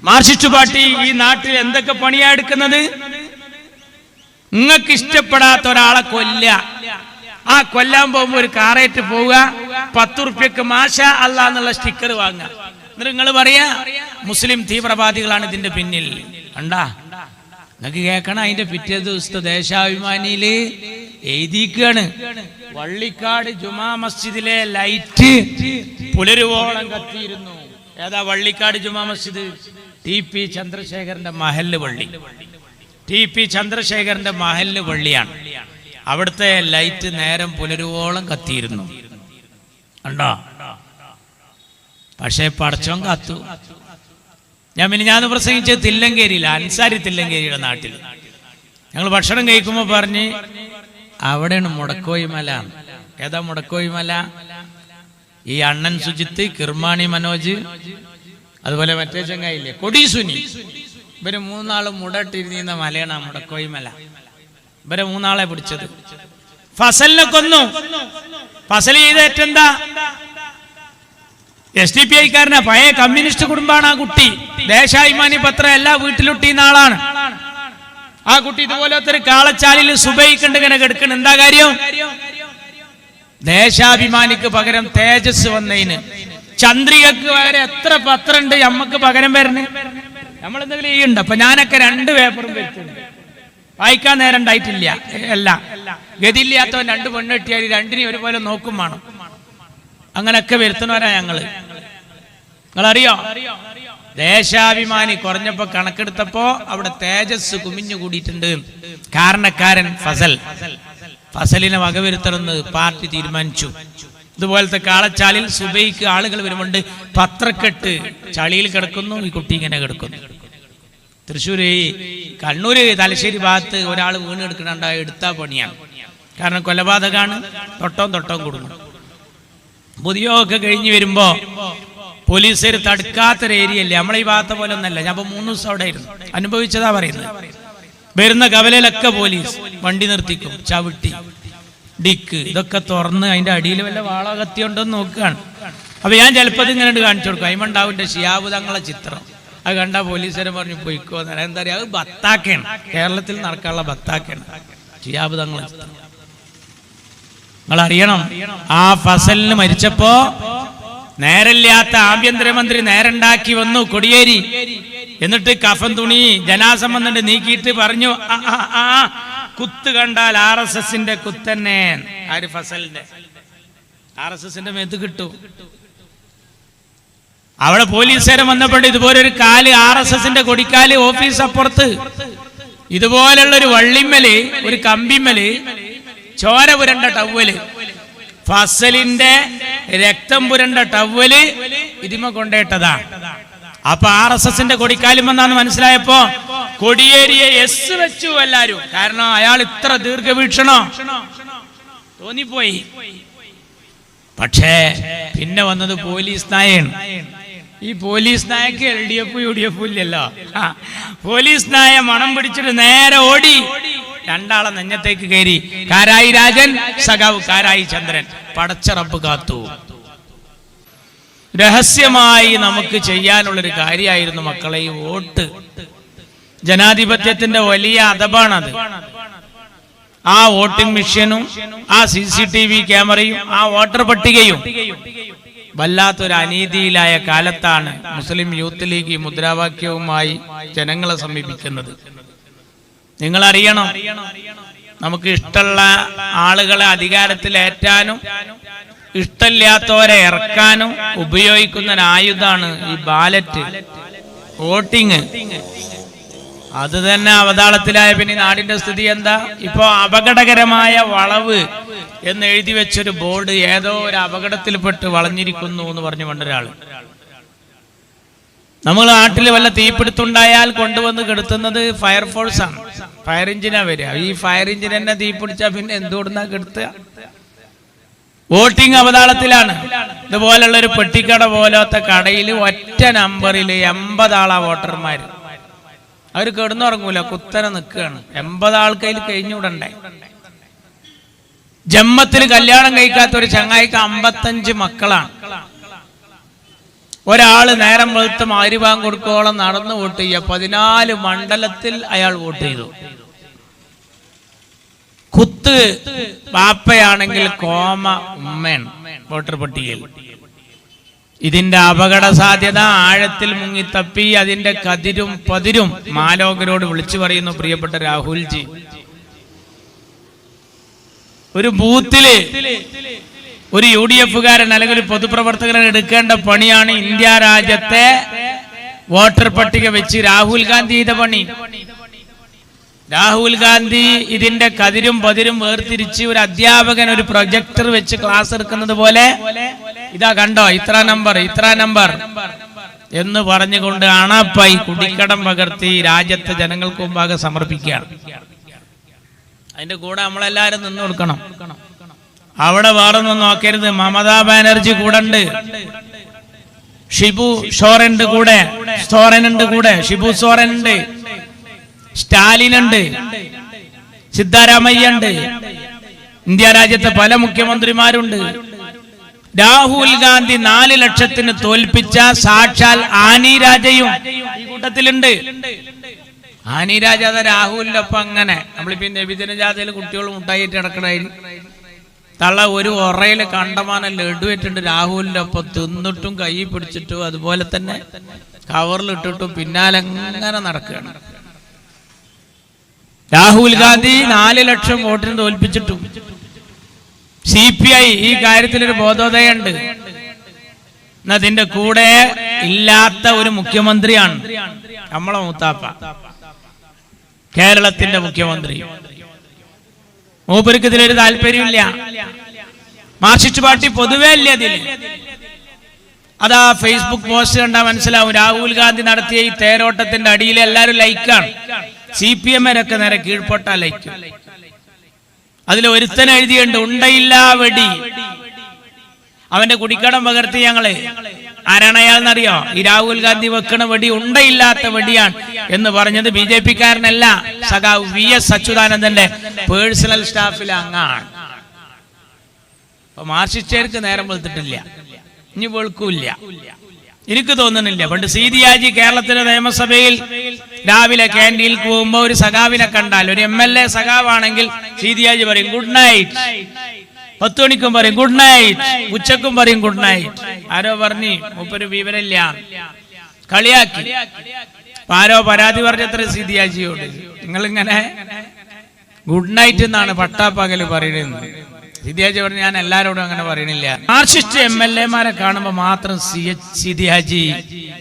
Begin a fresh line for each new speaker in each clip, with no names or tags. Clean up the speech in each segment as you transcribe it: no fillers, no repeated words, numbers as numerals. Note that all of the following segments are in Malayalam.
മാർക്സിസ്റ്റ് പാർട്ടി ഈ നാട്ടിൽ എന്തൊക്കെ പണിയാ എടുക്കുന്നത്? നിങ്ങൾക്ക് ഇഷ്ടപ്പെടാത്ത ഒരാളെ കൊല്ലുക, ആ കൊല്ലാൻ പോകുമ്പോ ഒരു കാറേറ്റ് പോവുക, 10 റുപ്യക്ക് മാഷാ അല്ലാ എന്നുള്ള സ്റ്റിക്കർ വാങ്ങുക. എന്നിട്ട് നിങ്ങൾ പറയാ മുസ്ലിം തീവ്രവാദികളാണ് ഇതിന്റെ പിന്നിൽ. കണ്ടാ, നിങ്ങൾക്ക് കേൾക്കണം. അതിന്റെ പിറ്റേ ദിവസത്തെ ദേശാഭിമാനിയില് എഴുതിക്കാണ്, വള്ളിക്കാട് ജുമാ മസ്ജിദിലെ ലൈറ്റ് പുലരുവോളം കത്തിയിരുന്നു. ഏതാ വള്ളിക്കാട് ജുമാ മസ്ജിദ്? TP ചന്ദ്രശേഖരന്റെ മഹല്ല് പള്ളി. TP ചന്ദ്രശേഖരന്റെ മഹല്ല് പള്ളിയാണ്. അവിടുത്തെ ലൈറ്റ് നേരം പുലരുവോളം കത്തിയിരുന്നു. കണ്ടോ? പക്ഷേ പടച്ചോൻ കാത്തു. ഞാൻ പ്രസംഗിച്ചത് തില്ലങ്കേരിയില്ല, അൻസാരി തില്ലങ്കേരിയുടെ നാട്ടിൽ. ഞങ്ങൾ ഭക്ഷണം കഴിക്കുമ്പോൾ പറഞ്ഞ് അവിടെയാണ് മുടക്കോയി മല. ഏതാ മുടക്കോയി മല? ഈ അണ്ണൻ സുജിത്ത്, കിർമാണി മനോജ്, അതുപോലെ മറ്റേ ചങ്ങായില്ലേ കൊടീസുനി, ഇവര് 3 ആളും മുടട്ടിരുന്ന മലയാണ് ആ മുടക്കോയി മല. ഇവരെ 3 ആളെ പിടിച്ചത്. ഫസലിനെ കൊന്നു. ഫസൽ ചെയ്ത ഏറ്റെന്താ? SDPI-കാരനാ, പഴയ കമ്മ്യൂണിസ്റ്റ് കുടുംബാണ് ആ കുട്ടി. ദേശാഭിമാനി പത്രം എല്ലാ വീട്ടിലൊട്ടിയുന്ന ആളാണ് ആ കുട്ടി. ഇതുപോലത്തെ ഒരു കാളച്ചാലിൽ സുബൈക്കണ്ട് ഇങ്ങനെ കിടക്കണം. എന്താ കാര്യം? ദേശാഭിമാനിക്ക് പകരം തേജസ് വന്നതിന്, ചന്ദ്രികക്ക് പകരം എത്ര പത്രം ഉണ്ട് നമ്മക്ക് പകരം വരുന്നത്? നമ്മൾ എന്തെങ്കിലും ചെയ്യുന്നുണ്ട്? അപ്പൊ ഞാനൊക്കെ 2 പേപ്പറും വരുത്തുന്നുണ്ട്. വായിക്കാൻ നേരം ഉണ്ടായിട്ടില്ല. അല്ല, ഗതിയില്ലാത്തവൻ 2 പെണ്ണ് കിട്ടിയാൽ 2നെയും ഒരുപോലെ നോക്കും വേണം. അങ്ങനെയൊക്കെ വരുത്തുന്നവരാ ഞങ്ങള്. നിങ്ങളറിയോ, ദേശാഭിമാനി കുറഞ്ഞപ്പോ കണക്കെടുത്തപ്പോ അവിടെ തേജസ് കുമിഞ്ഞു കൂടിയിട്ടുണ്ട്. കാരണക്കാരൻ ഫസലിനെ വകവരുത്തണമെന്ന് പാർട്ടി തീരുമാനിച്ചു. ഇതുപോലത്തെ കാളച്ചാലിൽ സുബൈക്ക് ആളുകൾ വരുമുണ്ട്, പത്രക്കെട്ട് ചളിയിൽ കിടക്കുന്നു, ഈ കുട്ടി ഇങ്ങനെ കിടക്കുന്നു. തൃശ്ശൂര്, കണ്ണൂര്, തലശ്ശേരി ഭാഗത്ത് ഒരാൾ വീണ് കിടക്കണുണ്ടായ എടുത്താ പണിയാണ്. കാരണം കൊലപാതകമാണ്, തൊട്ടവും കൊടുക്കും. പുതിയൊക്കെ കഴിഞ്ഞ് വരുമ്പോ പോലീസുകാർ തടുക്കാത്തൊരു ഏരിയല്ലേ, നമ്മളെ ഈ ഭാഗത്തെ പോലെ ഒന്നല്ല. ഞാൻ 3 ദിവസം അവിടെ ആയിരുന്നു, അനുഭവിച്ചതാ പറയുന്നത്. വരുന്ന കവലയിലൊക്കെ പോലീസ് വണ്ടി നിർത്തിക്കും, ചവിട്ടി ഡിക്ക് ഇതൊക്കെ തുറന്ന് അതിന്റെ അടിയിൽ വല്ല വാളോ കത്തിയുണ്ടോന്ന് നോക്കുകയാണ്. അപ്പൊ ഞാൻ ചിലപ്പോൾ ഇത് ഇങ്ങനെ കാണിച്ചു കൊടുക്കും. അയിമുണ്ടാവിന്റെ ഷിയാബ് തങ്ങളെ ചിത്രം. അത് കണ്ട പോലീസുകാരെ പറഞ്ഞു പോയിക്കോന്ന്. എന്താ പറയാ, അത് ബത്താക്കാണ്, കേരളത്തിൽ നടക്കാനുള്ള ബത്താക്കാണ് ഷിയാബ് തങ്ങളെ ചിത്രം. നിങ്ങൾ അറിയണം, ആ ഫസലിന് മരിച്ചപ്പോ നേരല്ലാത്ത ആഭ്യന്തരമന്ത്രി നേരണ്ടാക്കി വന്നു കൊടിയേരി. എന്നിട്ട് കഫൻ തുണി ജനാസം വന്നിട്ട് നീക്കിയിട്ട് പറഞ്ഞു, കുത്ത് കണ്ടാൽ RSSന്റെ കുത്തന്നെ. ആര്? ഫസലിന്റെ. RSSന്റെ മേത്ത് കിട്ടും. അവിടെ പോലീസുകാരൻ വന്നപ്പോൾ ഇതുപോലൊരു കാല്, RSSന്റെ കൊടിക്കാല് ഓഫീസ് അപ്പുറത്ത്, ഇതുപോലുള്ളൊരു വള്ളിമ്മല്, ഒരു കമ്പിമ്മല് ചോര പുരണ്ട ടവല്, ഫസലിന്റെ രക്തം പുരണ്ട ടവല് ഇതിമ കൊണ്ടേട്ടതാ. അപ്പൊ RSSന്റെ കൊടിക്കാലുമെന്നാന്ന് മനസ്സിലായപ്പോ കൊടിയേരിയെ S വെച്ചു എല്ലാരും. കാരണം അയാൾ ഇത്ര ദീർഘവീക്ഷണോ തോന്നിപ്പോയി. പക്ഷേ പിന്നെ വന്നത് പോലീസ് നായാണ്. ഈ പോലീസ് നായക്ക് LDF UDF ഇല്ലല്ലോ. പോലീസ് നായ മണം പിടിച്ചിട്ട് നേരെ ഓടി 2 ആളെ നെഞ്ഞത്തേക്ക് കയറി. കാരായി രാജൻ, സഖാവ് കാരായി ചന്ദ്രൻ. പടച്ച റബ്ബ് കാത്തു. രഹസ്യമായി നമുക്ക് ചെയ്യാനുള്ളൊരു കാര്യമായിരുന്നു മക്കളെ ഈ വോട്ട്. ജനാധിപത്യത്തിന്റെ വലിയ അദബാണത്. ആ വോട്ടിംഗ് മെഷീനും, ആ CCTV ക്യാമറയും, ആ വോട്ടർ പട്ടികയും വല്ലാത്തൊരു അനീതിയിലായ കാലത്താണ് മുസ്ലിം യൂത്ത് ലീഗ് മുദ്രാവാക്യവുമായി ജനങ്ങളെ സമീപിക്കുന്നത്. നിങ്ങൾ അറിയണം, നമുക്ക് ഇഷ്ടമുള്ള ആളുകളെ അധികാരത്തിലേറ്റാനും ഇഷ്ടമില്ലാത്തവരെ ഇറക്കാനും ഉപയോഗിക്കുന്ന ഒരു ആയുധമാണ് ഈ ബാലറ്റ് വോട്ടിങ്. അത് തന്നെ അവതാളത്തിലായ പിന്നെ നാടിന്റെ സ്ഥിതി എന്താ? ഇപ്പോ അപകടകരമായ വളവ് എന്ന് എഴുതി വെച്ചൊരു ബോർഡ് ഏതോ ഒരു അപകടത്തിൽപ്പെട്ട് വളഞ്ഞിരിക്കുന്നു എന്ന് പറഞ്ഞു കൊണ്ടൊരാള്. നമ്മൾ നാട്ടിൽ വല്ല തീപിടുത്തുണ്ടായാൽ കൊണ്ടുവന്ന് കെടുത്തുന്നത് ഫയർഫോഴ്സ് ആണ്, ഫയർ എഞ്ചിനാ വരിക. ഈ ഫയർ എഞ്ചിൻ തന്നെ തീപിടിച്ചാൽ പിന്നെ എന്തുകൊണ്ടാ കെടുത്തുക? വോട്ടിംഗ് അവതാളത്തിലാണ്. ഇതുപോലുള്ള ഒരു പെട്ടിക്കട പോലത്തെ കടയിൽ ഒറ്റ നമ്പറിൽ 80 ആളാ വോട്ടർമാര്. അവർ കിടന്നുറങ്ങൂല, കുത്തനെ നിൽക്കുകയാണ്. 80 ആൾക്കതിൽ കഴിഞ്ഞുവിടണ്ടേ? ജമ്മത്തിൽ കല്യാണം കഴിക്കാത്ത ഒരു ചങ്ങായിക്ക് 55 മക്കളാണ്. ഒരാള് നേരം വെളുത്ത് മഗ്‌രിബ് കൊടുക്കോളം നടന്നു വോട്ട് ചെയ്യുക. 14 മണ്ഡലത്തിൽ അയാൾ വോട്ട് ചെയ്തു. കുത്ത് ബാപ്പയാണെങ്കിൽ കോമ ഉമ്മയാണ് വോട്ടർ പട്ടികയിൽ. ഇതിന്റെ അപകട സാധ്യത ആഴത്തിൽ മുങ്ങിത്തപ്പി അതിന്റെ കതിരും പതിരും മാലോകരോട് വിളിച്ചു പറയുന്നു. പ്രിയപ്പെട്ട രാഹുൽജി, ഒരു ബൂത്തില് ഒരു UDF-കാരൻ അല്ലെങ്കിൽ ഒരു പൊതുപ്രവർത്തകൻ എടുക്കേണ്ട പണിയാണ് ഇന്ത്യ രാജ്യത്തെ വോട്ടർ പട്ടിക വെച്ച് രാഹുൽ ഗാന്ധി ചെയ്ത പണി. രാഹുൽ ഗാന്ധി ഇതിന്റെ കതിരും പതിരും വേർതിരിച്ച് ഒരു അധ്യാപകൻ ഒരു പ്രൊജക്ടർ വെച്ച് ക്ലാസ് എടുക്കുന്നത് പോലെ ഇതാ കണ്ടോ ഇത്ര നമ്പർ എന്ന് പറഞ്ഞുകൊണ്ട് അണപ്പായി കുടിക്കടം പകർത്തി രാജ്യത്തെ ജനങ്ങൾക്ക് മുമ്പാകെ സമർപ്പിക്കുകയാണ്. അതിന്റെ കൂടെ നമ്മളെല്ലാരും നിന്ന് കൊടുക്കണം. അവിടെ വേറൊന്നും നോക്കരുത്. മമതാ ബാനർജി കൂടെ ഉണ്ട്, ഷിബു സോറനുണ്ട് കൂടെ, ഷിബു സോറൻ ഉണ്ട്, സ്റ്റാലിൻ ഉണ്ട്, സിദ്ധാരാമയ്യ ഉണ്ട്, ഇന്ത്യ രാജ്യത്തെ പല മുഖ്യമന്ത്രിമാരുണ്ട്. രാഹുൽ ഗാന്ധി 4 ലക്ഷത്തിന് തോൽപ്പിച്ച സാക്ഷാൽ ആനി രാജയും ഈ കൂട്ടത്തിലുണ്ട്. ആനി രാജ രാഹുലിന്റെ ഒപ്പം അങ്ങനെ നമ്മളിപ്പോ നബിദിന ജാഥയിൽ കുട്ടികൾ മുട്ടായിട്ട് കിടക്കണായി തള്ള ഒരു ഒറയില് കണ്ടമാനം ലഡുവേറ്റുണ്ട് രാഹുലിന്റെ ഒപ്പം തിന്നിട്ടും കൈ പിടിച്ചിട്ടും അതുപോലെ തന്നെ കവറിലിട്ടിട്ടും പിന്നാലെ അങ്ങനെ നടക്കുകയാണ്. രാഹുൽ ഗാന്ധി 4 ലക്ഷം വോട്ടിന് തോൽപ്പിച്ചിട്ടും CPI ഈ കാര്യത്തിലൊരു ബോധോദയുണ്ട്. അതിന്റെ കൂടെ ഇല്ലാത്ത ഒരു മുഖ്യമന്ത്രിയാണ് നമ്മളെ മൂത്താപ്പ, കേരളത്തിന്റെ മുഖ്യമന്ത്രി. മൂപ്പർക്ക് ഇതിലൊരു താല്പര്യമില്ല. മാർക്സിസ്റ്റ് പാർട്ടി പൊതുവേ ഇല്ല ഇതില്. അതാ ഫേസ്ബുക്ക് പോസ്റ്റ് കണ്ടാൽ മനസ്സിലാവും. രാഹുൽ ഗാന്ധി നടത്തിയ ഈ തേരോട്ടത്തിന്റെ അടിയിൽ എല്ലാവരും ലൈക്കാണ്. CPM-രൊക്കെ നേരെ കീഴ്പോട്ടാ ലൈക്ക്. അതിൽ ഒരുത്തൻ എഴുതിയുണ്ട് ഉണ്ടയില്ല വെടി. അവന്റെ കുടിക്കടം പകർത്തി ഞങ്ങള്. ആരാണ് അയാളെന്നറിയോ? ഈ രാഹുൽ ഗാന്ധി വെക്കണ വെടി ഉണ്ടയില്ലാത്ത വെടിയാണ് എന്ന് പറഞ്ഞത് BJP-കാരനല്ല, സഖാവ് VS അച്യുതാനന്ദന്റെ പേഴ്സണൽ സ്റ്റാഫിലെ അംഗമാണ്. അപ്പൊ മാർക്സിസ്റ്റുകാർക്ക് നേരം വെളുത്തിട്ടില്ല, ഇനി വെളുക്കൂല്ല എനിക്ക് തോന്നുന്നില്ല. പണ്ട് സീതിയാജി കേരളത്തിലെ നിയമസഭയിൽ രാവിലെ ക്യാൻറ്റീനിൽ പോകുമ്പോ ഒരു സഖാവിനെ കണ്ടാൽ, ഒരു MLA സഖാവാണെങ്കിൽ സീതിയാജി പറയും ഗുഡ് നൈറ്റ്, 10 മണിക്കും പറയും ഗുഡ് നൈറ്റ്, ഉച്ചക്കും പറയും ഗുഡ് നൈറ്റ്. ആരോ പറഞ്ഞു മൂപ്പര് വിവരമില്ല, കളിയാക്കി. ആരോ പരാതി പറഞ്ഞത്ര സീതിയാജിയോട്, നിങ്ങളിങ്ങനെ ഗുഡ് നൈറ്റ് എന്നാണ് പട്ടാപ്പകല് പറയുന്നത്. സീതിയാജി പറഞ്ഞു ഞാൻ എല്ലാരോടും അങ്ങനെ പറയണില്ല. മാർക്സിസ്റ്റ് MLA-മാരെ കാണുമ്പോ മാത്രം സീതിയാജി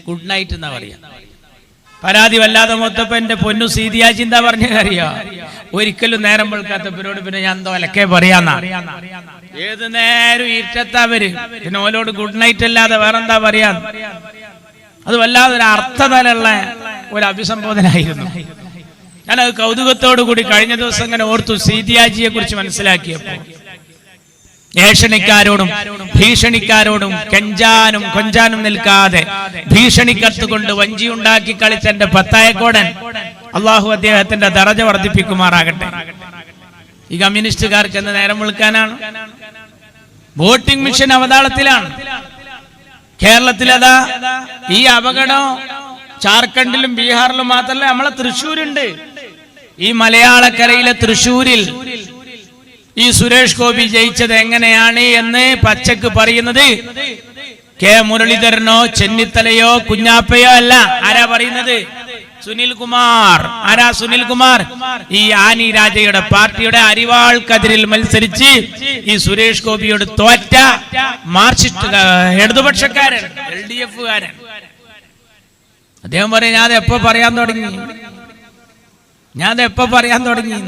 ഗുഡ് നൈറ്റ് എന്നാ പറയാ. പരാതി വല്ലാതെ മൊത്തപ്പോ എന്റെ പൊന്നു സീതിയാജി എന്താ പറഞ്ഞറിയോ? ഒരിക്കലും നേരം വെളുക്കാത്തവരോട് പിന്നെ ഞാൻ എന്തോ അലക്കെ പറയാന്നാ. ഏത് നേരം ഇരുട്ടത്താവര് പിന്നെ ഓലോട് ഗുഡ് നൈറ്റ് അല്ലാതെ വേറെന്താ പറയാ? അത് വല്ലാതെ ഒരു അർത്ഥതലുള്ള ഒരു അഭിസംബോധനായിരുന്നു. ഞാനത് കൗതുകത്തോടു കൂടി കഴിഞ്ഞ ദിവസം ഇങ്ങനെ ഓർത്തു സീതിയാജിയെ കുറിച്ച് മനസ്സിലാക്കിയപ്പോ. ഏഷണിക്കാരോടും ഭീഷണിക്കാരോടും കെഞ്ചാനും കൊഞ്ചാനും നിൽക്കാതെ ഭീഷണിക്കത്തുകൊണ്ട് വഞ്ചിയുണ്ടാക്കി കളിച്ച എന്റെ പത്തായക്കോടൻ, അള്ളാഹു അദ്ദേഹത്തിന്റെ ദറജ വർദ്ധിപ്പിക്കുമാറാകട്ടെ. ഈ കമ്മ്യൂണിസ്റ്റുകാർക്ക് എന്ന് നേരം വിളിക്കാനാണ്. Voting machine അവതാളത്തിലാണ്. കേരളത്തിലതാ ഈ അപകടം ജാർഖണ്ഡിലും ബീഹാറിലും മാത്രമല്ല, നമ്മളെ തൃശ്ശൂരുണ്ട്. ഈ മലയാളക്കരയിലെ തൃശ്ശൂരിൽ ഈ സുരേഷ് ഗോപി ജയിച്ചത് എങ്ങനെയാണ് എന്ന് പച്ചക്ക് പറയുന്നത് കെ മുരളീധരനോ ചെന്നിത്തലയോ കുഞ്ഞാപ്പയോ അല്ല. ആരാ പറയുന്നത്? സുനിൽ കുമാർ. ആരാ സുനിൽ കുമാർ? ഈ ആനി രാജയുടെ പാർട്ടിയുടെ അരിവാൾ കതിരിൽ മത്സരിച്ച് ഈ സുരേഷ് ഗോപിയോട് തോറ്റ മാർക്സിസ്റ്റ് ഇടതുപക്ഷക്കാരൻ, LDF-കാരൻ. അദ്ദേഹം പറയും ഞാൻ എപ്പോ പറയാൻ തുടങ്ങി.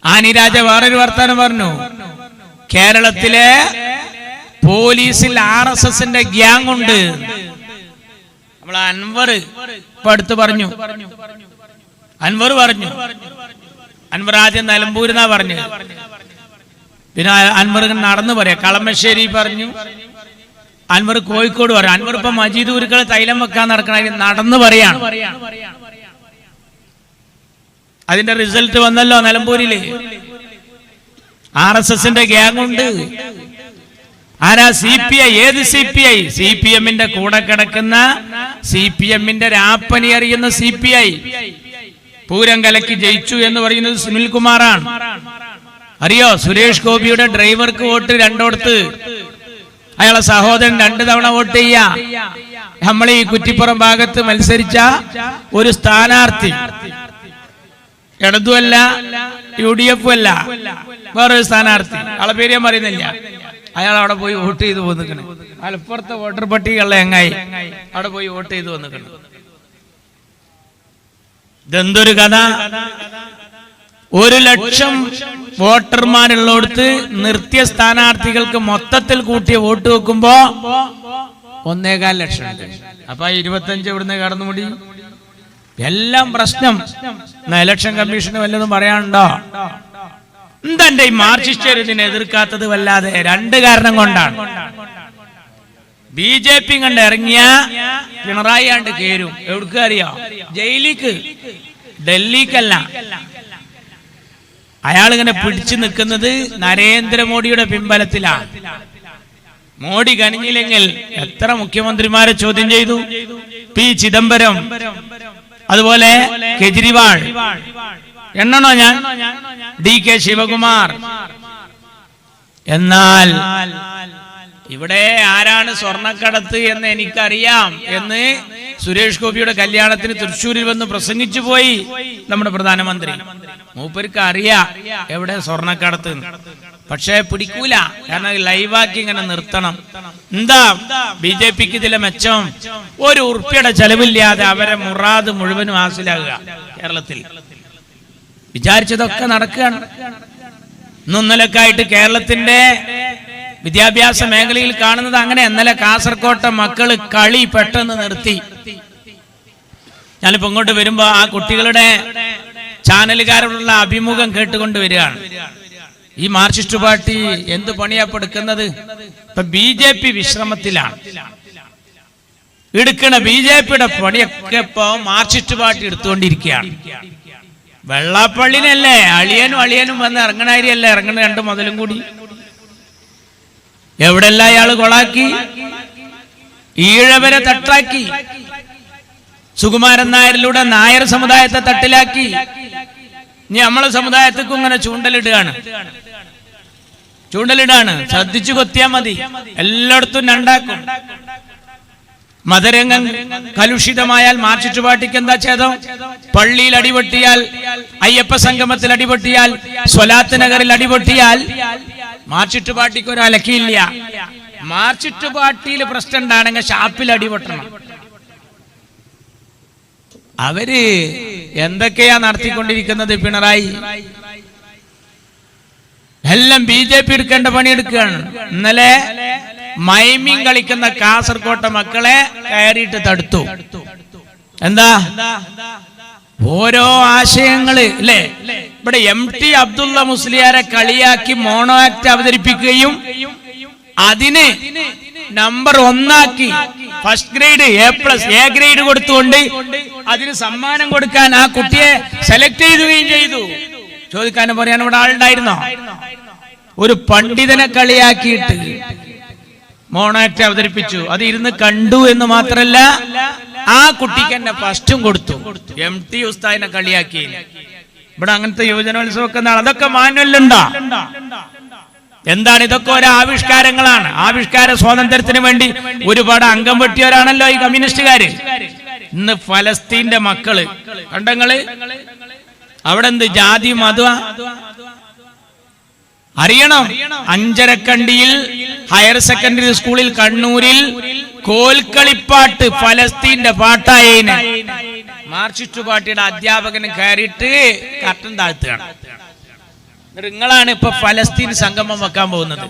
ആനി രാജ വേറൊരു വർത്താനം പറഞ്ഞു. കേരളത്തിലെ പോലീസിൽ RSS-ന്റെ ഗ്യാങ് ഉണ്ട്. നമ്മൾ അൻവർ ഇപ്പൊ അടുത്ത് പറഞ്ഞു. അൻവർ ആദ്യം നിലമ്പൂരിന്നാ പറഞ്ഞു, പിന്നെ അൻവർ നടന്നു പറയാ. കളമശ്ശേരി പറഞ്ഞു, അൻവർ കോഴിക്കോട് പറഞ്ഞു. അൻവർ ഇപ്പൊ മജീദ് ഉരുക്കൾ തൈലം വെക്കാൻ നടക്കണ നടന്നു പറയാണ്. അതിന്റെ റിസൾട്ട് വന്നല്ലോ. നിലമ്പൂരില് RSS-ന്റെ ഗ്യാങ് ഉണ്ട്. ആരാ? CPI. ഏത് CPI? CPM-ന്റെ കൂടെ കിടക്കുന്ന CPM-ന്റെ രാപ്പനി അറിയുന്ന CPI. പൂരം കലക്കി ജയിച്ചു എന്ന് പറയുന്നത് സുനിൽകുമാറാണ്. അറിയോ? സുരേഷ് ഗോപിയുടെ ഡ്രൈവർക്ക് വോട്ട് രണ്ടോടത്ത് അയാളെ സഹോദരൻ 2 തവണ വോട്ട് ചെയ്യാ. നമ്മൾ ഈ കുറ്റിപ്പുറം ഭാഗത്ത് മത്സരിച്ച ഒരു സ്ഥാനാർത്ഥി ഇടതുമല്ല UDF അല്ല, വേറൊരു സ്ഥാനാർത്ഥി, ആളെ പേര് ഞാൻ പറയുന്നില്ല, അയാൾ അവിടെ പോയി വോട്ട് ചെയ്ത് വന്നിക്കണ്. മലപ്പുറത്തെ വോട്ടർ പട്ടികയുള്ള എങ്ങായി അവിടെ പോയി വോട്ട് ചെയ്ത് വന്നിക്കണ്. ഇതെന്തൊരു കഥ! 1 ലക്ഷം വോട്ടർമാരുള്ളടത്ത് നിർത്തിയ സ്ഥാനാർത്ഥികൾക്ക് മൊത്തത്തിൽ കൂട്ടിയ വോട്ട് വെക്കുമ്പോ 1.25 ലക്ഷം ഉണ്ട്. അപ്പൊ 25 ഇവിടുന്ന് കടന്നുകൂടി. എല്ലാം പ്രശ്നം. ഇലക്ഷൻ കമ്മീഷന് വല്ലതും പറയാനുണ്ടോ? എന്താ ഈ മാർക്സിസ്റ്റ് ഇതിനെ എതിർക്കാത്തത്? വല്ലാതെ 2 കാരണം കൊണ്ടാണ്. BJP കണ്ട് ഇറങ്ങിയ പിണറായി ആണ്ട് കേരും. എവിടേക്ക് അറിയോ? ജയിലിക്ക്, ഡൽഹിക്കല്ല. അയാളിങ്ങനെ പിടിച്ചു നിൽക്കുന്നത് നരേന്ദ്രമോദിയുടെ പിൻബലത്തിലാണ്. മോഡി കനിഞ്ഞില്ലെങ്കിൽ എത്ര മുഖ്യമന്ത്രിമാരെ ചോദ്യം ചെയ്തു? P. ചിദംബരം, അതുപോലെ കെജ്രിവാൾ, എണ്ണണോ ഞാൻ? DK ശിവകുമാർ. എന്നാൽ ഇവിടെ ആരാണ് സ്വർണ്ണക്കടത്ത് എന്ന് എനിക്കറിയാം എന്ന് സുരേഷ് ഗോപിയുടെ കല്യാണത്തിന് തൃശ്ശൂരിൽ വന്ന് പ്രസംഗിച്ചു പോയി നമ്മുടെ പ്രധാനമന്ത്രി. മൂപ്പർക്ക് അറിയാം എവിടെ സ്വർണ്ണക്കടത്ത്, പക്ഷേ പിടിക്കൂല. കാരണം ലൈവാക്കി ഇങ്ങനെ നിർത്തണം. എന്താ BJPക്ക് ഇതിലെ മെച്ചം? 1 ഉറുപ്പ്യയുടെ ചെലവില്ലാതെ അവരെ മുറാദ് മുഴുവനും ഹാസിലാകുക. കേരളത്തിൽ വിചാരിച്ചതൊക്കെ നടക്കുകയാണ്. ഇന്നലക്കായിട്ട് കേരളത്തിന്റെ വിദ്യാഭ്യാസ മേഖലയിൽ കാണുന്നത് അങ്ങനെ. ഇന്നലെ കാസർകോട്ടെ മക്കള് കളി പെട്ടെന്ന് നിർത്തി. ഞാനിപ്പോ ഇങ്ങോട്ട് വരുമ്പോ ആ കുട്ടികളുടെ ചാനലുകാരോടുള്ള അഭിമുഖം കേട്ടുകൊണ്ട് വരികയാണ്. ഈ മാർക്സിസ്റ്റ് പാർട്ടി എന്ത് പണിയാപ്പെടുക്കുന്നത്? ഇപ്പൊ BJP വിശ്രമത്തിലാണ്. എടുക്കണ BJPയുടെ പണിയൊക്കെ ഇപ്പൊ മാർക്സിസ്റ്റ് പാർട്ടി എടുത്തുകൊണ്ടിരിക്കുകയാണ്. വെള്ളാപ്പള്ളിനല്ലേ അളിയനും വന്ന് ഇറങ്ങണാരിയല്ലേ ഇറങ്ങണ 2 മുതലും കൂടി. എവിടെല്ലാം അയാള് കൊളാക്കി, ഈഴവരെ തട്ടാക്കി, സുകുമാരൻ നായരിലൂടെ നായർ സമുദായത്തെ തട്ടിലാക്കി. ഇനി നമ്മളെ സമുദായത്തിക്കും ഇങ്ങനെ ചൂണ്ടലിടുകയാണ്. ശ്രദ്ധിച്ചു കൊത്തിയാ മതി. എല്ലായിടത്തും രണ്ടാക്കും. മതരംഗം കലുഷിതമായാൽ മാർക്സിസ്റ്റ് പാർട്ടിക്ക് എന്താ ചെയ്തോ? പള്ളിയിൽ അടിപൊട്ടിയാൽ, അയ്യപ്പ സംഗമത്തിൽ അടിപൊട്ടിയാൽ, സ്വലാത്ത് നഗറിൽ അടിപൊട്ടിയാൽ മാർക്സിസ്റ്റ് പാർട്ടിക്ക് ഒരു അലക്കിയില്ല. മാർക്സിസ്റ്റ് പാർട്ടിയിൽ പ്രശ്നം ഉണ്ടാണെങ്കിൽ ഷാപ്പിൽ അടിപൊട്ടണം. അവര് എന്തൊക്കെയാ നടത്തിക്കൊണ്ടിരിക്കുന്നത്? പിണറായി എല്ലാം BJP എടുക്കേണ്ട പണിയെടുക്കുകയാണ്. ഇന്നലെ മൈമിങ് കളിക്കുന്ന കാസർകോട്ടെ മക്കളെ കയറിയിട്ട് തടുത്തു. എന്താ? ഓരോ ആശയങ്ങള് അല്ലേ? ഇവിടെ MT അബ്ദുള്ള മുസ്ലിയാരെ കളിയാക്കി മോണോ ആക്ട് അവതരിപ്പിക്കുകയും അതിന് നമ്പർ 1 ആക്കി ഫസ്റ്റ് ഗ്രേഡ് A ഗ്രേഡ് കൊടുത്തുകൊണ്ട് അതിന് സമ്മാനം കൊടുക്കാൻ ആ കുട്ടിയെ സെലക്ട് ചെയ്യുകയും ചെയ്തു. ചോദിക്കാനും പറയാൻ ഇവിടെ ആളുണ്ടായിരുന്നോ? ഒരു പണ്ഡിതനെ കളിയാക്കിയിട്ട് മോണോ ആക്ട് അവതരിപ്പിച്ചു. അത് ഇരുന്ന് കണ്ടു എന്ന് മാത്രല്ല, ആ കുട്ടിക്ക് എന്നെ ഫസ്റ്റും കൊടുത്തു. MT ഉസ്താദിനെ കളിയാക്കി. ഇവിടെ അങ്ങനത്തെ യുവജനോത്സവമൊക്കെ അതൊക്കെ മാനുവലുണ്ടോ? എന്താണ്? ഇതൊക്കെ ഓരോ ആവിഷ്കാരങ്ങളാണ്. ആവിഷ്കാര സ്വാതന്ത്ര്യത്തിന് വേണ്ടി ഒരുപാട് അംഗം വെട്ടിയവരാണല്ലോ ഈ കമ്മ്യൂണിസ്റ്റുകാര്. ഇന്ന് ഫലസ്തീന്റെ മക്കള് കണ്ടങ്ങള് അവിടെ എന്ത് ജാതി മത അറിയണം. അഞ്ചരക്കണ്ടിയിൽ ഹയർ സെക്കൻഡറി സ്കൂളിൽ കണ്ണൂരിൽ കോൽക്കളിപ്പാട്ട് ഫലസ്തീന്റെ പാട്ടായതിന് മാർക്സിസ്റ്റ് പാർട്ടിയുടെ അധ്യാപകന് കയറിയിട്ട് കർട്ടൻ താഴ്ത്തുകയാണ്. നിങ്ങളാണ് ഇപ്പൊ ഫലസ്തീൻ സംഗമം വെക്കാൻ പോകുന്നത്.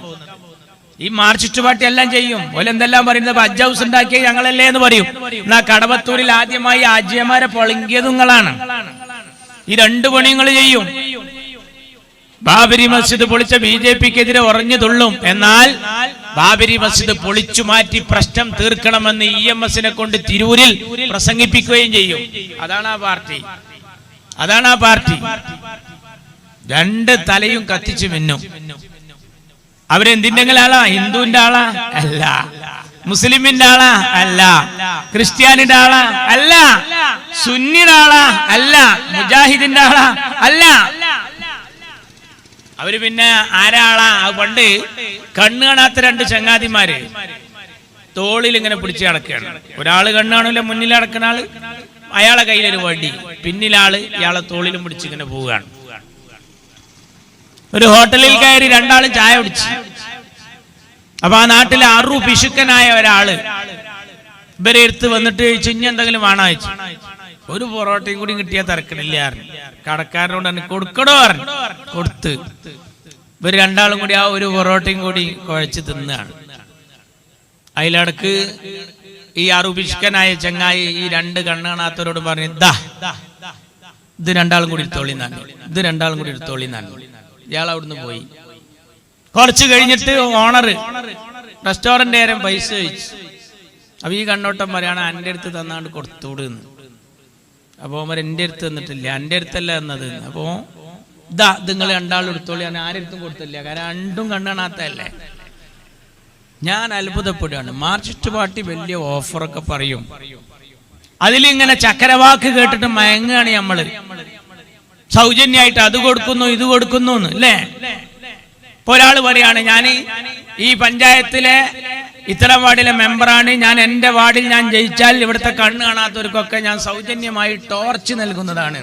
ഈ മാർക്സിസ്റ്റ് പാർട്ടി എല്ലാം ചെയ്യും. ഓലെന്തെല്ലാം പറയുന്നത്? ഹജ്ജ് ഹൗസ് ഉണ്ടാക്കിയ ഞങ്ങളല്ലേ എന്ന് പറയും. എന്നാ കടവത്തൂരിൽ ആദ്യമായി ആജിയമാരെ പൊളങ്ങിയത് നിങ്ങളാണ്. ഈ 2 പണികൾ ചെയ്യും. ബാബരി മസ്ജിദ് പൊളിച്ച BJPക്കെതിരെ ഉറഞ്ഞു എന്നാൽ ബാബരി മസ്ജിദ് പൊളിച്ചു മാറ്റി പ്രശ്നം തീർക്കണമെന്ന് EMS-നെ കൊണ്ട് തിരൂരിൽ പ്രസംഗിപ്പിക്കുകയും ചെയ്യും. അതാണ് ആ പാർട്ടി. 2 തലയും കത്തിച്ചു മിന്നും. അവരെന്തിന്റെ ആളാ? ഹിന്ദുവിന്റെ ആളാ? അല്ല. മുസ്ലിമിന്റെ ആളാ? അല്ല. ക്രിസ്ത്യാനിന്റെ ആളാ? അല്ല. സുന്നിയുടെ ആളാ? അല്ല. മുജാഹിദിന്റെ ആളാ? അല്ല. അവര് പിന്നെ ആരാളാ? പണ്ട് കണ്ണ് കാണാത്ത രണ്ട് ചങ്ങാതിമാര് തോളിൽ ഇങ്ങനെ പിടിച്ച് നടക്കുകയാണ്. ഒരാള് കണ്ണ് കാണൂല, മുന്നിൽ നടക്കുന്ന ആള്, അയാളെ കയ്യിലൊരു വടി, പിന്നിലാള് ഇയാളെ തോളിലും പിടിച്ച് ഇങ്ങനെ പോവുകയാണ്. ഒരു ഹോട്ടലിൽ കയറി രണ്ടാളും ചായ കുടിച്ചു. അപ്പൊ ആ നാട്ടിലെ അറു പിശുക്കനായ ഒരാള് ഇവരെ എടുത്ത് വന്നിട്ട് ചോദിച്ചു, ഇനി എന്തെങ്കിലും വേണോ ചോദിച്ചു. ഒരു പൊറോട്ടയും കൂടി കിട്ടിയാൽ തിരക്കണില്ല. കടക്കാരനോട് തന്നെ കൊടുക്കണോ പറഞ്ഞു. കൊടുത്ത് ഇവര് രണ്ടാളും കൂടി ആ ഒരു പൊറോട്ടയും കൂടി കുഴച്ച് തിന്നാണ്. അതിലടക്ക് ഈ അറുപിഷ്കനായ ചങ്ങായി ഈ രണ്ട് കണ്ണ് കാണാത്തവരോട് പറഞ്ഞു, ഇത് രണ്ടാളും കൂടി എടുത്തോളിന്നാണ്, ഇത് രണ്ടാളും കൂടി എടുത്തോളിന്നാണ്. ഇയാൾ അവിടുന്ന് പോയി. കുറച്ച് കഴിഞ്ഞിട്ട് ഓണർ റെസ്റ്റോറന്റ് നേരം പൈസ ചോദിച്ചു. അപ്പൊ ഈ കണ്ണോട്ടം പറയാണ്, എൻ്റെ അടുത്ത് തന്നാണ്ട് കൊടുത്തുവിടുന്ന്. അപ്പൊ അവർ എൻ്റെ അടുത്ത് തന്നിട്ടില്ല, എൻ്റെ അടുത്തല്ല എന്നത്. അപ്പോ ഇതാ നിങ്ങൾ രണ്ടാളും എടുത്തോളി, ഞാൻ ആരെടുത്തും കൊടുത്തില്ല, കാരണം രണ്ടും കണ്ണാണാത്തല്ലേ. ഞാൻ അത്ഭുതപ്പെടുകയാണ്. മാർക്സിസ്റ്റ് പാർട്ടി വലിയ ഓഫറൊക്കെ പറയും, അതിലിങ്ങനെ ചക്കരവാക്ക് കേട്ടിട്ട് മയങ്ങാണ് നമ്മള്. സൗജന്യമായിട്ട് അത് കൊടുക്കുന്നു ഇത് കൊടുക്കുന്നു അല്ലേ. ഇപ്പൊ ഒരാൾ പറയാണ്, ഞാൻ ഈ പഞ്ചായത്തിലെ ഇത്തരം വാർഡിലെ മെമ്പറാണ്, ഞാൻ എൻ്റെ വാർഡിൽ ഞാൻ ജയിച്ചാൽ ഇവിടുത്തെ കണ്ണ് കാണാത്തവർക്കൊക്കെ ഞാൻ സൗജന്യമായി ടോർച്ച് നൽകുന്നതാണ്.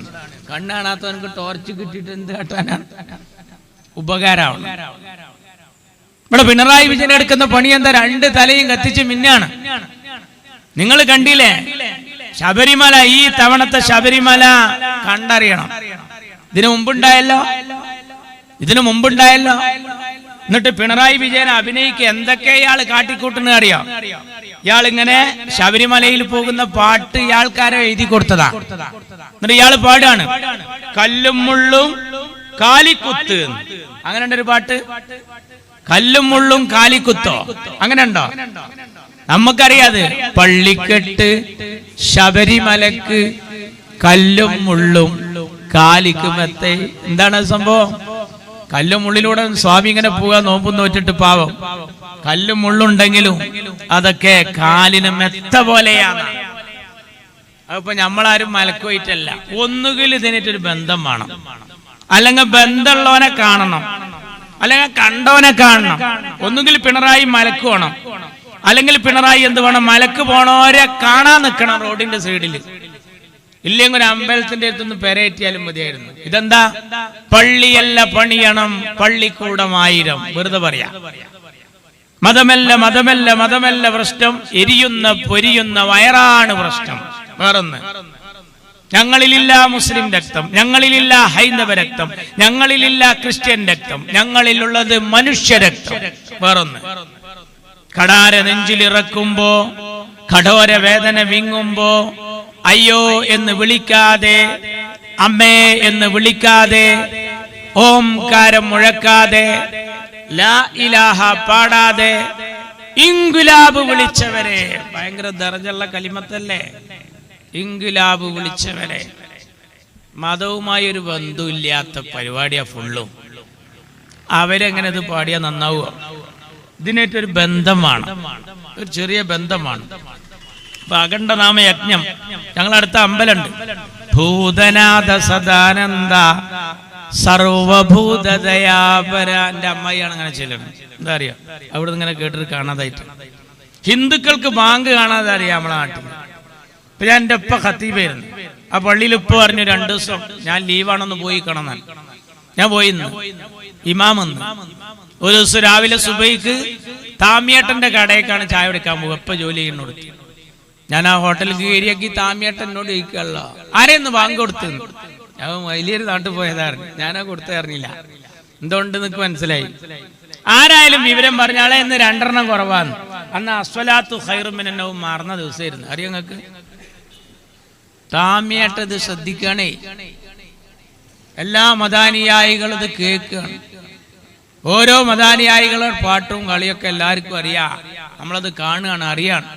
കണ്ണ് കാണാത്തവർക്ക് ടോർച്ച് കിട്ടിയിട്ട് എന്ത് കാട്ടാനാണ്? ഉപകാരമാണ്. ഇവിടെ പിണറായി വിജയൻ എടുക്കുന്ന പണി എന്താ? രണ്ട് തലയും കത്തിച്ച് മിന്നാണ്. നിങ്ങൾ കണ്ടില്ലേ ശബരിമല? ഈ തവണത്തെ ശബരിമല കണ്ടറിയണം. ഇതിനു മുമ്പുണ്ടായല്ലോ. എന്നിട്ട് പിണറായി വിജയൻ അഭിനയിക്ക് എന്തൊക്കെ ഇയാൾ കാട്ടിക്കൂട്ടുന്ന അറിയാം. ഇയാൾ ഇങ്ങനെ ശബരിമലയിൽ പോകുന്ന പാട്ട് ഇയാൾക്കാരെ എഴുതി കൊടുത്തതാ. എന്നിട്ട് ഇയാൾ പാടാണ്, കല്ലും മുള്ളും കാലിക്കുത്ത്. അങ്ങനെ ഉണ്ടൊരു പാട്ട്, കല്ലും മുള്ളും കാലിക്കുത്തോ, അങ്ങനെ ഉണ്ടോ? നമുക്കറിയാത്. പള്ളിക്കെട്ട് ശബരിമലക്ക് കല്ലും മുള്ളും കാലിക്ക് മെത്തെ. എന്താണ് സംഭവം? കല്ലും മുള്ളിലൂടെ സ്വാമി ഇങ്ങനെ പോവുക, നോമ്പും നോറ്റിട്ട് പാവം. കല്ലും മുള്ളുണ്ടെങ്കിലും അതൊക്കെ കാലിന് മെത്ത പോലെയാണ്. അതിപ്പോ നമ്മളാരും മലക്കുപോയിട്ടല്ല. ഒന്നുകിൽ ഇതിനൊരു ബന്ധം വേണം, അല്ലെങ്കിൽ ബന്ധമുള്ളവനെ കാണണം, അല്ലെങ്കിൽ കണ്ടവനെ കാണണം. ഒന്നുകിൽ പിണറായി മലക്ക് വേണം, അല്ലെങ്കിൽ പിണറായി എന്ത് വേണം? മലക്ക് പോണോരെ കാണാൻ നിൽക്കണം റോഡിന്റെ സൈഡിൽ. ഇല്ലെങ്കിൽ ഒരു അമ്പലത്തിന്റെ അടുത്തൊന്ന് പെരേറ്റിയാലും മതിയായിരുന്നു. ഇതെന്താ? പള്ളിയല്ല പണിയണം, പള്ളിക്കൂടമായിരം. വെറുതെ പറയാ. മതമല്ല പ്രശ്നം, എരിയുന്ന പൊരിയുന്ന വയറാണ് പ്രശ്നം. വേറൊന്ന്, ഞങ്ങളിലില്ല മുസ്ലിം രക്തം, ഞങ്ങളിലില്ല ഹൈന്ദവ രക്തം, ഞങ്ങളിലില്ല ക്രിസ്ത്യൻ രക്തം, ഞങ്ങളിലുള്ളത് മനുഷ്യരക്തം. വേറൊന്ന്, കടാര നെഞ്ചിലിറക്കുമ്പോ, കഠോര വേദന വിങ്ങുമ്പോ അയ്യോ എന്ന് വിളിക്കാതെ, അമ്മേ എന്ന് വിളിക്കാതെ, ഓംകാരം മുഴക്കാതെ, ലാ ഇലാഹ പാടാതെ ഇൻകുലാബ് വിളിച്ചവരെ, ഭയങ്കര ദർജയുള്ള കലിമത്തല്ലേ, ഇൻകുലാബ് വിളിച്ചവരെ. മതവുമായി ഒരു ബന്ധമില്ലാത്ത പരിപാടിയാ ഫുള്ളും. അവരെങ്ങനെ ഇത് പാടിയാ നന്നാവുക? ഇതിനായിട്ടൊരു ബന്ധമാണ്, ഒരു ചെറിയ ബന്ധമാണ്. ഇപ്പൊ അഖണ്ഡനാമ യജ്ഞം ഞങ്ങളടുത്ത അമ്പലമുണ്ട്. ഭൂതനാഥ സദാനന്ദ സർവഭൂതദയാപര. എൻ്റെ അമ്മായിയാണ് അങ്ങനെ ചെല്ലുന്നത്. എന്താ അറിയാം, അവിടെ നിന്ന് ഇങ്ങനെ കേട്ടിട്ട് കാണാതായിട്ട്. ഹിന്ദുക്കൾക്ക് ബാങ്ക് കാണാതെ അറിയാം നമ്മളെ നാട്ടിൽ. ഇപ്പൊ ഞാൻ എൻ്റെ ഉപ്പ ഖത്തീബായിരുന്നു. ആ പള്ളിയിൽ ഉപ്പ പറഞ്ഞു 2 ദിവസം ഞാൻ ലീവാണെന്ന് പോയി കാണാൻ. ഞാൻ പോയിന്ന് ഇമാമെന്ന്. ഒരു ദിവസം രാവിലെ സുബൈക്ക് താമിയേട്ടന്റെ കടയേക്കാണ് ചായ എടുക്കാൻ പോകുക. എപ്പ ജോലി ചെയ്യുന്നോട് ഞാൻ ആ ഹോട്ടലിൽ കയറിയാക്കി താമിയേട്ടൻ എന്നോട് ചോദിക്കല്ലോ, ആരെയൊന്ന് ബാങ്ക് കൊടുത്തു? ഞാൻ വലിയൊരു നാട്ടിൽ പോയതായിരുന്നു, ഞാനാ കൊടുത്തു അറിഞ്ഞില്ല. എന്തുകൊണ്ട് നിനക്ക് മനസ്സിലായി? ആരായാലും വിവരം പറഞ്ഞാളെ ഇന്ന് 2 കുറവാന്ന്. അന്ന് അസ്വലാത്തു ഖൈറും മിനന്നവും മാറുന്ന ദിവസമായിരുന്നു. അറിയോ നിങ്ങൾക്ക്? താമിയേട്ടൻ ഇത് ശ്രദ്ധിക്കണേ. എല്ലാ മതാനുയായികളും ഇത് കേൾക്കുകയാണ്. ഓരോ മതാനുയായികളുടെ പാട്ടും കളിയൊക്കെ എല്ലാവർക്കും അറിയാം. നമ്മളത് കാണുകയാണ്, അറിയാണ്.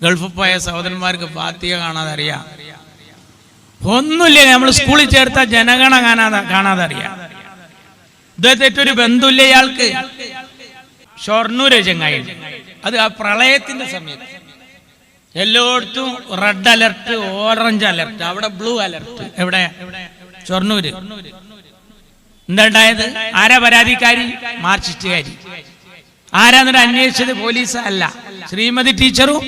ഗൾഫിൽ പോയ സഹോദരന്മാർക്ക് ഫാത്തിഹ കാണാതെ അറിയാം. ഒന്നുമില്ല, നമ്മൾ സ്കൂളിൽ ചേർത്ത ജനഗണ കാണാതെ അറിയാം. ഇദ്ദേഹത്തെ ബന്ധുല്ല ഇയാൾക്ക്. ഷൊർണൂര് ചങ്ങായി, അത് ആ പ്രളയത്തിന്റെ സമയത്ത് എല്ലായിടത്തും റെഡ് അലർട്ട്, ഓറഞ്ച് അലർട്ട്, അവിടെ ബ്ലൂ അലർട്ട്. എവിടെ? ഷൊർണൂര്. എന്താ ഉണ്ടായത്? ആരാ പരാതിക്കാരി? മാർക്സിസ്റ്റുകാരി. ആരാന്നിട്ട് അന്വേഷിച്ചത്? പോലീസ് അല്ല, ശ്രീമതി ടീച്ചറും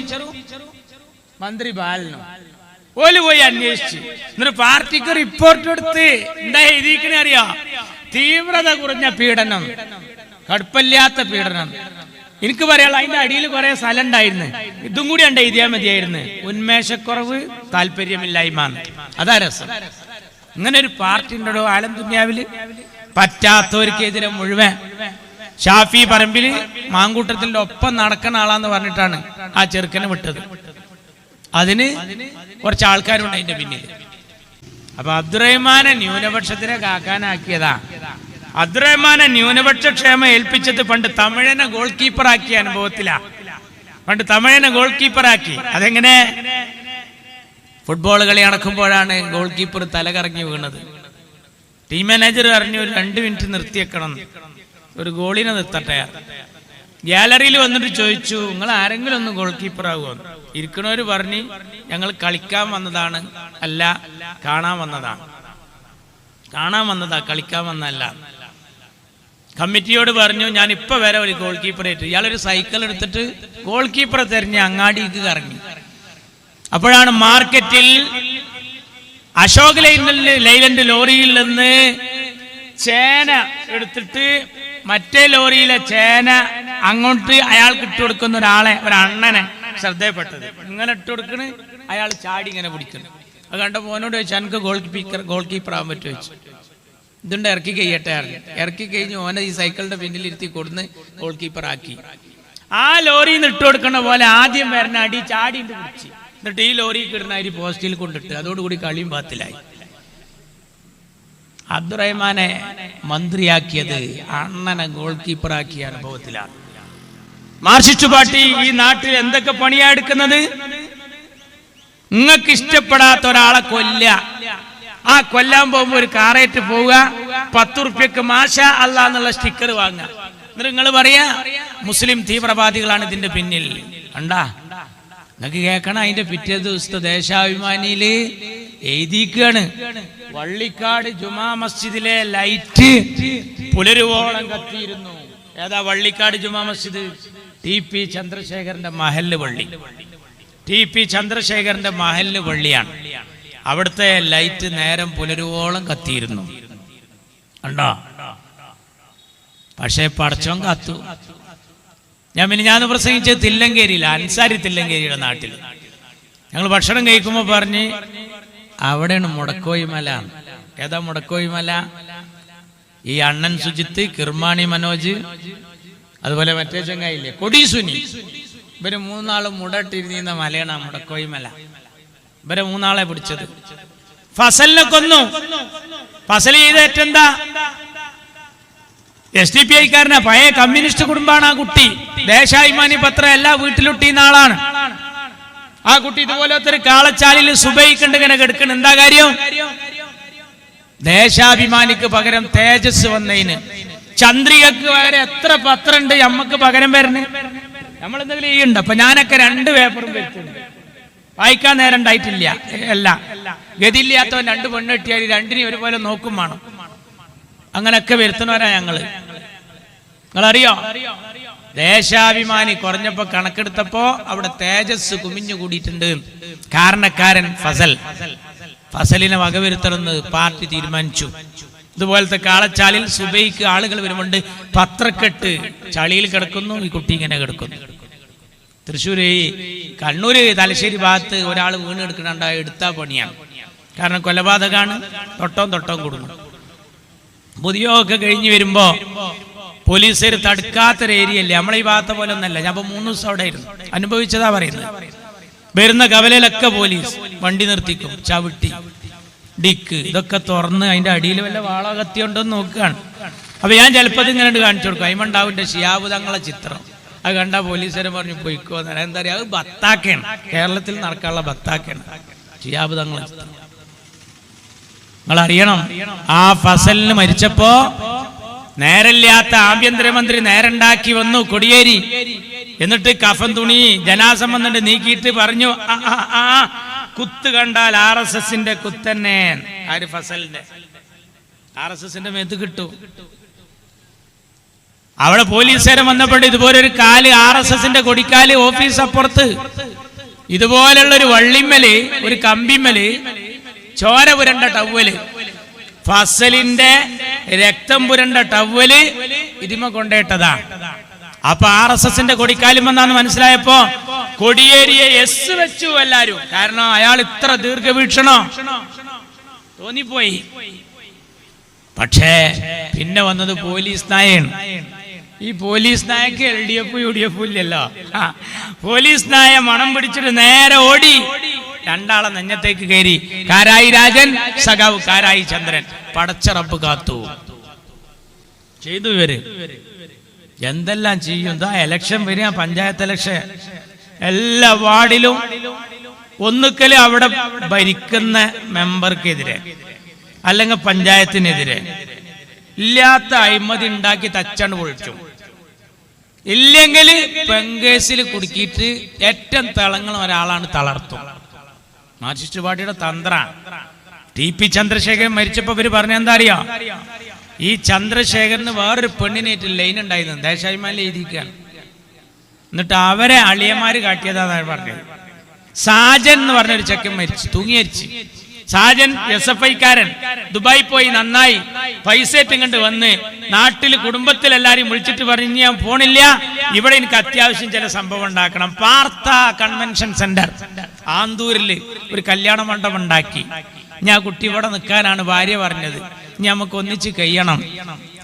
മന്ത്രി ബാലനും. ഓല് പോയി അന്വേഷിച്ച് എന്നിട്ട് പാർട്ടിക്ക് റിപ്പോർട്ട് എടുത്ത് എന്താ എഴുതിക്കണേ അറിയോ? തീവ്രത കുറഞ്ഞ പീഡനം, കടുപ്പമില്ലാത്ത പീഡനം. എനിക്ക് പറയാനുള്ള അതിന്റെ അടിയിൽ കുറെ സ്ഥലം ഉണ്ടായിരുന്നു. ഇതും കൂടി ഉണ്ട് എഴുതിയാൽ മതിയായിരുന്നു. ഉന്മേഷക്കുറവ്, താല്പര്യമില്ലായ്മ. അതാ രസം. ഇങ്ങനെ ഒരു പാർട്ടി ഉണ്ടോ ആലം ദുനിയാവില്? പറ്റാത്തവർക്കെതിരെ മുഴുവൻ. ഷാഫി പറമ്പില് മാങ്കൂട്ടത്തിന്റെ ഒപ്പം നടക്കുന്ന ആളാന്ന് പറഞ്ഞിട്ടാണ് ആ ചെറുക്കനെ വിട്ടത്. അതിന് കുറച്ച് ആൾക്കാരുണ്ട് അതിന്റെ പിന്നിൽ. അപ്പൊ അബ്ദുറഹ്മാനെ ന്യൂനപക്ഷത്തിനെ കാക്കാനാക്കിയതാ. അബ്ദുറഹ്മാനെ ന്യൂനപക്ഷ ക്ഷേമം ഏൽപ്പിച്ചത് പണ്ട് തമിഴനെ ഗോൾ കീപ്പറാക്കിയ അനുഭവത്തിലാ. പണ്ട് തമിഴനെ ഗോൾ കീപ്പറാക്കി. അതെങ്ങനെ? ഫുട്ബോൾ കളി നടക്കുമ്പോഴാണ് ഗോൾ കീപ്പർ തലകറങ്ങി വീണത്. ടീം മാനേജർ പറഞ്ഞു ഒരു 2 മിനിറ്റ് നിർത്തിയേക്കണം, ഒരു ഗോളിനെ നിർത്തട്ടെ. ഗാലറിയിൽ വന്നിട്ട് ചോദിച്ചു, നിങ്ങൾ ആരെങ്കിലും ഒന്ന് ഗോൾ കീപ്പർ ആകുമോ? ഇരിക്കണവര് പറഞ്ഞു, ഞങ്ങൾ കളിക്കാൻ വന്നതാണ്, അല്ല കാണാൻ വന്നതാണ്. കാണാൻ വന്നതാ, കളിക്കാൻ വന്നതല്ല. കമ്മിറ്റിയോട് പറഞ്ഞു, ഞാൻ ഇപ്പൊ വരെ ഒരു ഗോൾ കീപ്പറെ ഇട്ടു. ഇയാളൊരു സൈക്കിൾ എടുത്തിട്ട് ഗോൾ കീപ്പറെ തെരഞ്ഞ് അങ്ങാടിക്ക് കറങ്ങി. അപ്പോഴാണ് മാർക്കറ്റിൽ അശോക് ലൈലൻഡ് ലോറിയിൽ നിന്ന് ചേന എടുത്തിട്ട് മറ്റേ ലോറിയിലെ ചേന അങ്ങോട്ട് അയാൾക്ക് ഇട്ട് കൊടുക്കുന്ന ഒരണ്ണനെ ശ്രദ്ധയപ്പെട്ടത്. ഇങ്ങനെ ഇട്ട് കൊടുക്കണ്, അയാൾ ചാടി ഇങ്ങനെ പിടിക്കുന്നു. അത് കണ്ടപ്പോൾ ഓനോട് ചോദിച്ചു, എനിക്ക് ഗോൾ കീപ്പർ ആവാൻ പറ്റുമോ ചോദിച്ചു. ഇതുണ്ട് ഇറക്കി കഴിയട്ടെ. ഇറക്കി കഴിഞ്ഞ് ഓനെ ഈ സൈക്കിളിന്റെ പിന്നിലിരുത്തി കൊടുന്ന് ഗോൾ കീപ്പർ ആക്കി. ആ ലോറിയിൽ നിന്ന് ഇട്ട് കൊടുക്കുന്ന പോലെ ആദ്യം വരുന്ന അടി ചാടി പിടിച്ച്, എന്നിട്ട് ഈ ലോറി കിടന്ന അരി പോസ്റ്റിൽ കൊണ്ടിട്ട് അതോടുകൂടി കളിയും പാത്തിലായി. അബ്ദുറഹ്മാനെ മന്ത്രിയാക്കിയത് അണ്ണനെ ഗോൾ കീപ്പറാക്കിയ അനുഭവത്തിലാണ്. മാർക്സിസ്റ്റ് പാർട്ടി ഈ നാട്ടിൽ എന്തൊക്കെ പണിയാ എടുക്കുന്നത്? നിങ്ങൾക്ക് ഇഷ്ടപ്പെടാത്ത ഒരാളെ കൊല്ല, ആ കൊല്ലാൻ പോകുമ്പോ ഒരു കാറേറ്റ് പോവുക, 10 റുപ്യക്ക് മാഷാ അല്ലാ എന്നുള്ള സ്റ്റിക്കർ വാങ്ങുക. എന്നിട്ട് നിങ്ങൾ പറയാ മുസ്ലിം തീവ്രവാദികളാണ് ഇതിന്റെ പിന്നിൽ. കണ്ടാ, നിങ്ങൾക്ക് കേൾക്കണം. അതിന്റെ പിറ്റേ ദിവസത്തെ ദേശാഭിമാനിയില് എഴുതിക്കാണ്, വള്ളിക്കാട് ജുമാ മസ്ജിദിലെ ലൈറ്റ് പുലരുവോളം കത്തിയിരുന്നു. ഏതാ വള്ളിക്കാട് ജുമാ മസ്ജിദ്? TP ചന്ദ്രശേഖരന്റെ മഹല്ല് പള്ളി. TP ചന്ദ്രശേഖരന്റെ മഹല്ല് പള്ളിയാണ്. അവിടുത്തെ ലൈറ്റ് നേരം പുലരുവോളം കത്തിയിരുന്നു. കണ്ടോ? പക്ഷേ പടച്ചോൻ കാത്തു. ഞാൻ പ്രസംഗിച്ചത് തില്ലങ്കേരിയില്ല, അൻസാരി തില്ലങ്കേരിയുടെ നാട്ടിൽ. ഞങ്ങൾ ഭക്ഷണം കഴിക്കുമ്പോൾ പറഞ്ഞ് അവിടെയാണ് മുടക്കോയി മല. ഏതാ മുടക്കോയി മല? ഈ അണ്ണൻ സുജിത്ത്, കിർമാണി മനോജ്, അതുപോലെ മറ്റേ ചങ്ങായില്ലേ കൊടീസുനി, ഇവര് 3 ആളും മുടട്ടിരുന്ന മലയാണ് ആ മുടക്കോയി മല. ഇവരെ 3 ആളെ പിടിച്ചത്. ഫസലിനെ കൊന്നു. ഫസൽ ചെയ്ത ഏറ്റെന്താ? SDPI-കാരനാ, പഴയ കമ്മ്യൂണിസ്റ്റ് കുടുംബാണ് ആ കുട്ടി. ദേശാഭിമാനി പത്രം എല്ലാ വീട്ടിലൊട്ടിയുന്ന ആളാണ് ആ കുട്ടി. ഇതുപോലത്തെ ഒരു കാളച്ചാലിൽ സുബൈക്കണ്ട് ഇങ്ങനെ കിടക്കണം. എന്താ കാര്യം? ദേശാഭിമാനിക്ക് പകരം തേജസ് വന്നതിന്, ചന്ദ്രികക്ക് പകരം എത്ര പത്രം ഉണ്ട് നമ്മക്ക് പകരം വരുന്നത്? നമ്മൾ എന്തെങ്കിലും ഈ ഉണ്ട്. അപ്പൊ ഞാനൊക്കെ 2 പേപ്പറും വരുത്തുന്നുണ്ട്. വായിക്കാൻ നേരം ഉണ്ടായിട്ടില്ല. അല്ല, ഗതിയില്ലാത്തവൻ 2 പെണ്ണ് കിട്ടിയാൽ 2നെയും ഒരുപോലെ നോക്കും വേണം. അങ്ങനെയൊക്കെ വരുത്തുന്നവരാ ഞങ്ങള്. നിങ്ങളറിയോ, ദേശാഭിമാനി കുറഞ്ഞപ്പോ കണക്കെടുത്തപ്പോ അവിടെ തേജസ് കുമിഞ്ഞു കൂടിയിട്ടുണ്ട്. കാരണക്കാരൻ ഫസലിനെ വകവരുത്തണമെന്ന് പാർട്ടി തീരുമാനിച്ചു. ഇതുപോലത്തെ കാളച്ചാലിൽ സുബൈക്ക് ആളുകൾ വരുമുണ്ട്, പത്രക്കെട്ട് ചളിയിൽ കിടക്കുന്നു, ഈ കുട്ടി ഇങ്ങനെ കിടക്കുന്നു. തൃശ്ശൂര്, കണ്ണൂര്, തലശ്ശേരി ഭാഗത്ത് ഒരാൾ വീണ് എടുക്കണുണ്ടായ എടുത്താ പണിയാണ്. കാരണം കൊലപാതകമാണ്, തൊട്ടവും കൊടുക്കും. പുതിയൊക്കെ കഴിഞ്ഞ് വരുമ്പോ പോലീസുകാർ തടുക്കാത്തൊരു ഏരിയല്ലേ, നമ്മളെ ഈ ഭാഗത്തെ പോലെ ഒന്നല്ല. ഞാൻ 3 ദിവസം അവിടെ ആയിരുന്നു, അനുഭവിച്ചതാ പറയുന്നത്. വരുന്ന കവലയിലൊക്കെ പോലീസ് വണ്ടി നിർത്തിക്കും, ചവിട്ടി ഡിക്ക് ഇതൊക്കെ തുറന്ന് അതിന്റെ അടിയിൽ വല്ല വാളോ കത്തിയുണ്ടോന്ന് നോക്കുകയാണ്. അപ്പൊ ഞാൻ ചിലപ്പോൾ ഇങ്ങനെ കാണിച്ചു കൊടുക്കും. അയിമുണ്ടാവിന്റെ ഷിയാബ് തങ്ങളെ ചിത്രം. അത് കണ്ട പോലീസുകാരെ പറഞ്ഞു പോയിക്കോ. എന്താ പറയാ, അത് ബത്താക്കാണ്, കേരളത്തിൽ നടക്കാനുള്ള ബത്താക്കാണ് ഷിയാബ് തങ്ങളെ ചിത്രം. നിങ്ങൾ അറിയണം, ആ ഫസലിന് മരിച്ചപ്പോ നേരല്ലാത്ത ആഭ്യന്തരമന്ത്രി നേരണ്ടാക്കി വന്നു കൊടിയേരി. എന്നിട്ട് കഫൻ തുണി ജനാസം വന്നിട്ട് നീക്കിയിട്ട് പറഞ്ഞു, കുത്ത് കണ്ടാൽ RSSന്റെ കുത്തന്നെ. ആര്? ഫസലിന്റെ. RSSന്റെ മേത്ത് കിട്ടും. അവിടെ പോലീസുകാരൻ വന്നപ്പോൾ ഇതുപോലൊരു കാല്, RSSന്റെ കൊടിക്കാല് ഓഫീസ് അപ്പുറത്ത്, ഇതുപോലുള്ളൊരു വള്ളിമ്മല്, ഒരു കമ്പിമ്മല് ചോര പുരണ്ട ടവ്വല്, ഫസലിന്റെ രക്തം പുരണ്ട ടവ്വല് ഇതിമ കൊണ്ടേട്ടതാ. അപ്പൊ RSSന്റെ കൊടിക്കാലുമെന്നാന്ന് മനസ്സിലായപ്പോ കൊടിയേരിയെ എസ് വെച്ചു എല്ലാരും. കാരണം അയാൾ ഇത്ര ദീർഘവീക്ഷണോ തോന്നിപ്പോയി. പക്ഷേ പിന്നെ വന്നത് പോലീസ് നായാണ്. ഈ പോലീസ് നായക്ക് LDF UDF ഇല്ലല്ലോ. പോലീസ് നായ മണം പിടിച്ചിട്ട് നേരെ ഓടി രണ്ടാളെ നെഞ്ഞത്തേക്ക് കയറി. കാരായി രാജൻ, സഖാവ് കാരായി ചന്ദ്രൻ. പടച്ചറപ്പ് കാത്തു ചെയ്തു. ഇവര് എന്തെല്ലാം ചെയ്യും. എന്താ ഇലക്ഷൻ വരിക, പഞ്ചായത്ത് ഇലക്ഷൻ. എല്ലാ വാർഡിലും ഒന്നുക്കല് അവിടെ ഭരിക്കുന്ന മെമ്പർക്കെതിരെ അല്ലെങ്കിൽ പഞ്ചായത്തിനെതിരെ ഇല്ലാത്ത അഴിമതി ഉണ്ടാക്കി തച്ചാണ്ട് പൊളിച്ചു. ഇല്ലെങ്കിൽ പെങ്കേസിൽ കുടുക്കിയിട്ട് ഏറ്റവും തിളങ്ങുന്ന ഒരാളാണ് തളർത്തും. മാർക്സിസ്റ്റ് പാർട്ടിയുടെ തന്ത്രമാണ്. TP ചന്ദ്രശേഖരൻ മരിച്ചപ്പോ ഇവര് പറഞ്ഞ എന്താ അറിയാ? ഈ ചന്ദ്രശേഖരന് വേറൊരു പെണ്ണിനേറ്റ് ലൈൻ ഉണ്ടായിരുന്നു, ദേശാഭിമാനിൽ എഴുതിയിരിക്കുകയാണ്. എന്നിട്ട് അവരെ അളിയന്മാര് കാട്ടിയതാണ് പറഞ്ഞത്. സാജൻ എന്ന് പറഞ്ഞൊരു ചെക്കൻ മരിച്ചു, തൂങ്ങി മരിച്ചു. സാജൻ SFI-കാരൻ ദുബായി പോയി നന്നായി പൈസ ഇങ്ങോട്ട് വന്ന് നാട്ടിൽ കുടുംബത്തിലെല്ലാരും വിളിച്ചിട്ട് പറഞ്ഞു, ഞാൻ പോണില്ല, ഇവിടെ എനിക്ക് അത്യാവശ്യം ചില സംഭവം ഉണ്ടാക്കണം. പാർത്ത കൺവെൻഷൻ സെന്റർ ആന്തൂരിൽ ഒരു കല്യാണ മണ്ഡപം ഉണ്ടാക്കി. ഞാൻ കുട്ടി ഇവിടെ നിൽക്കാനാണ് ഭാര്യ പറഞ്ഞത്, ഇനി നമുക്ക് ഒന്നിച്ച് കഴിയണം.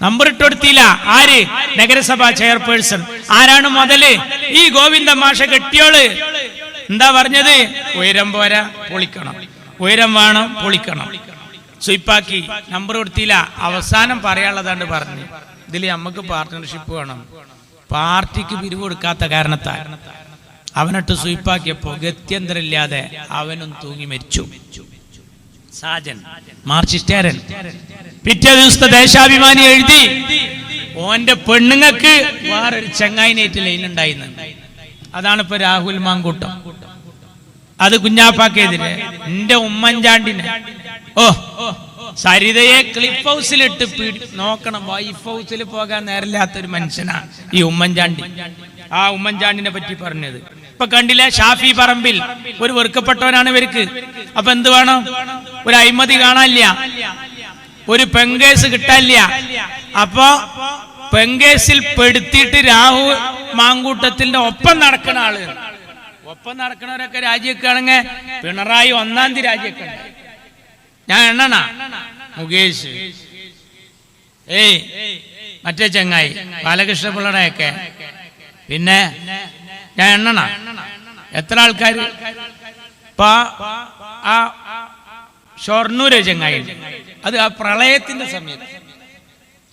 നമ്പർ ഇട്ടുകൊടുത്തില്ല. ആര്? നഗരസഭാ ചെയർപേഴ്സൺ. ആരാണ് മുതല്? ഈ ഗോവിന്ദ മാഷ കെട്ടിയോള്. എന്താ പറഞ്ഞത്? ഉയരം പോരാ, പൊളിക്കണം. ഉയരം വേണം, പൊളിക്കണം. സ്വീപ്പാക്കി. നമ്പർ കൊടുത്തില്ല. അവസാനം പറയാനുള്ളതാണ്ട് പറഞ്ഞു, ഇതിൽ നമുക്ക് പാർട്ട്ണർഷിപ്പ് വേണം. പാർട്ടിക്ക് പിരിവ് കൊടുക്കാത്ത കാരണത്താൽ അവനിട്ട് സ്വീപ്പാക്കിയപ്പോ ഗത്യന്തരമില്ലാതെ അവനും തൂങ്ങി മരിച്ചു. സാജൻ മാർക്സിസ്റ്റുകാരൻ. പിറ്റേ ദിവസത്തെ ദേശാഭിമാനി എഴുതി, ഓന്റെ പെണ്ണുങ്ങൾക്ക് വേറൊരു ചങ്ങായിനേറ്റ് ലൈൻ ഉണ്ടായിരുന്നു. അതാണ് ഇപ്പൊ രാഹുൽ മാങ്കൂട്ടം. അത് കുഞ്ഞാപ്പാക്കെതിരെ. എന്റെ ഉമ്മൻചാണ്ടിനെ, സരിതയെ ക്ലിപ്പ് ഹൗസിലിട്ട് നോക്കണം. വൈഫ് ഹൗസിൽ പോകാൻ നേരമില്ലാത്തൊരു മനുഷ്യനാണ് ഈ ഉമ്മൻചാണ്ടി. ആ ഉമ്മൻചാണ്ടിനെ പറ്റി പറഞ്ഞത് ഇപ്പൊ കണ്ടില്ലേ? ഷാഫി പറമ്പിൽ ഒരു വെറുക്കപ്പെട്ടവനാണ് ഇവർക്ക്. അപ്പൊ എന്ത് വേണം? ഒരു അഴിമതി കാണാനില്ല, ഒരു പെങ്കേസ് കിട്ടാനില്ല. അപ്പൊ പെങ്കേസിൽ പെടുത്തിയിട്ട് രാഹുൽ മാങ്കൂട്ടത്തിന്റെ ഒപ്പം നടക്കുന്ന ആള്, ഒപ്പം നടക്കുന്നവരൊക്കെ രാജിവെക്കുകയാണെങ്കിൽ പിണറായി 1-ാം തീയതി രാജിവെക്കണ്ട. ഞാൻ എണ്ണണ മുകേഷ്, മറ്റേ ചങ്ങായി ബാലകൃഷ്ണ പിള്ളയുടെയൊക്കെ, പിന്നെ ഞാൻ എണ്ണണ എത്ര ആൾക്കാർ. ആ ഷൊർണൂര് ചങ്ങായി, അത് ആ പ്രളയത്തിന്റെ സമയത്ത്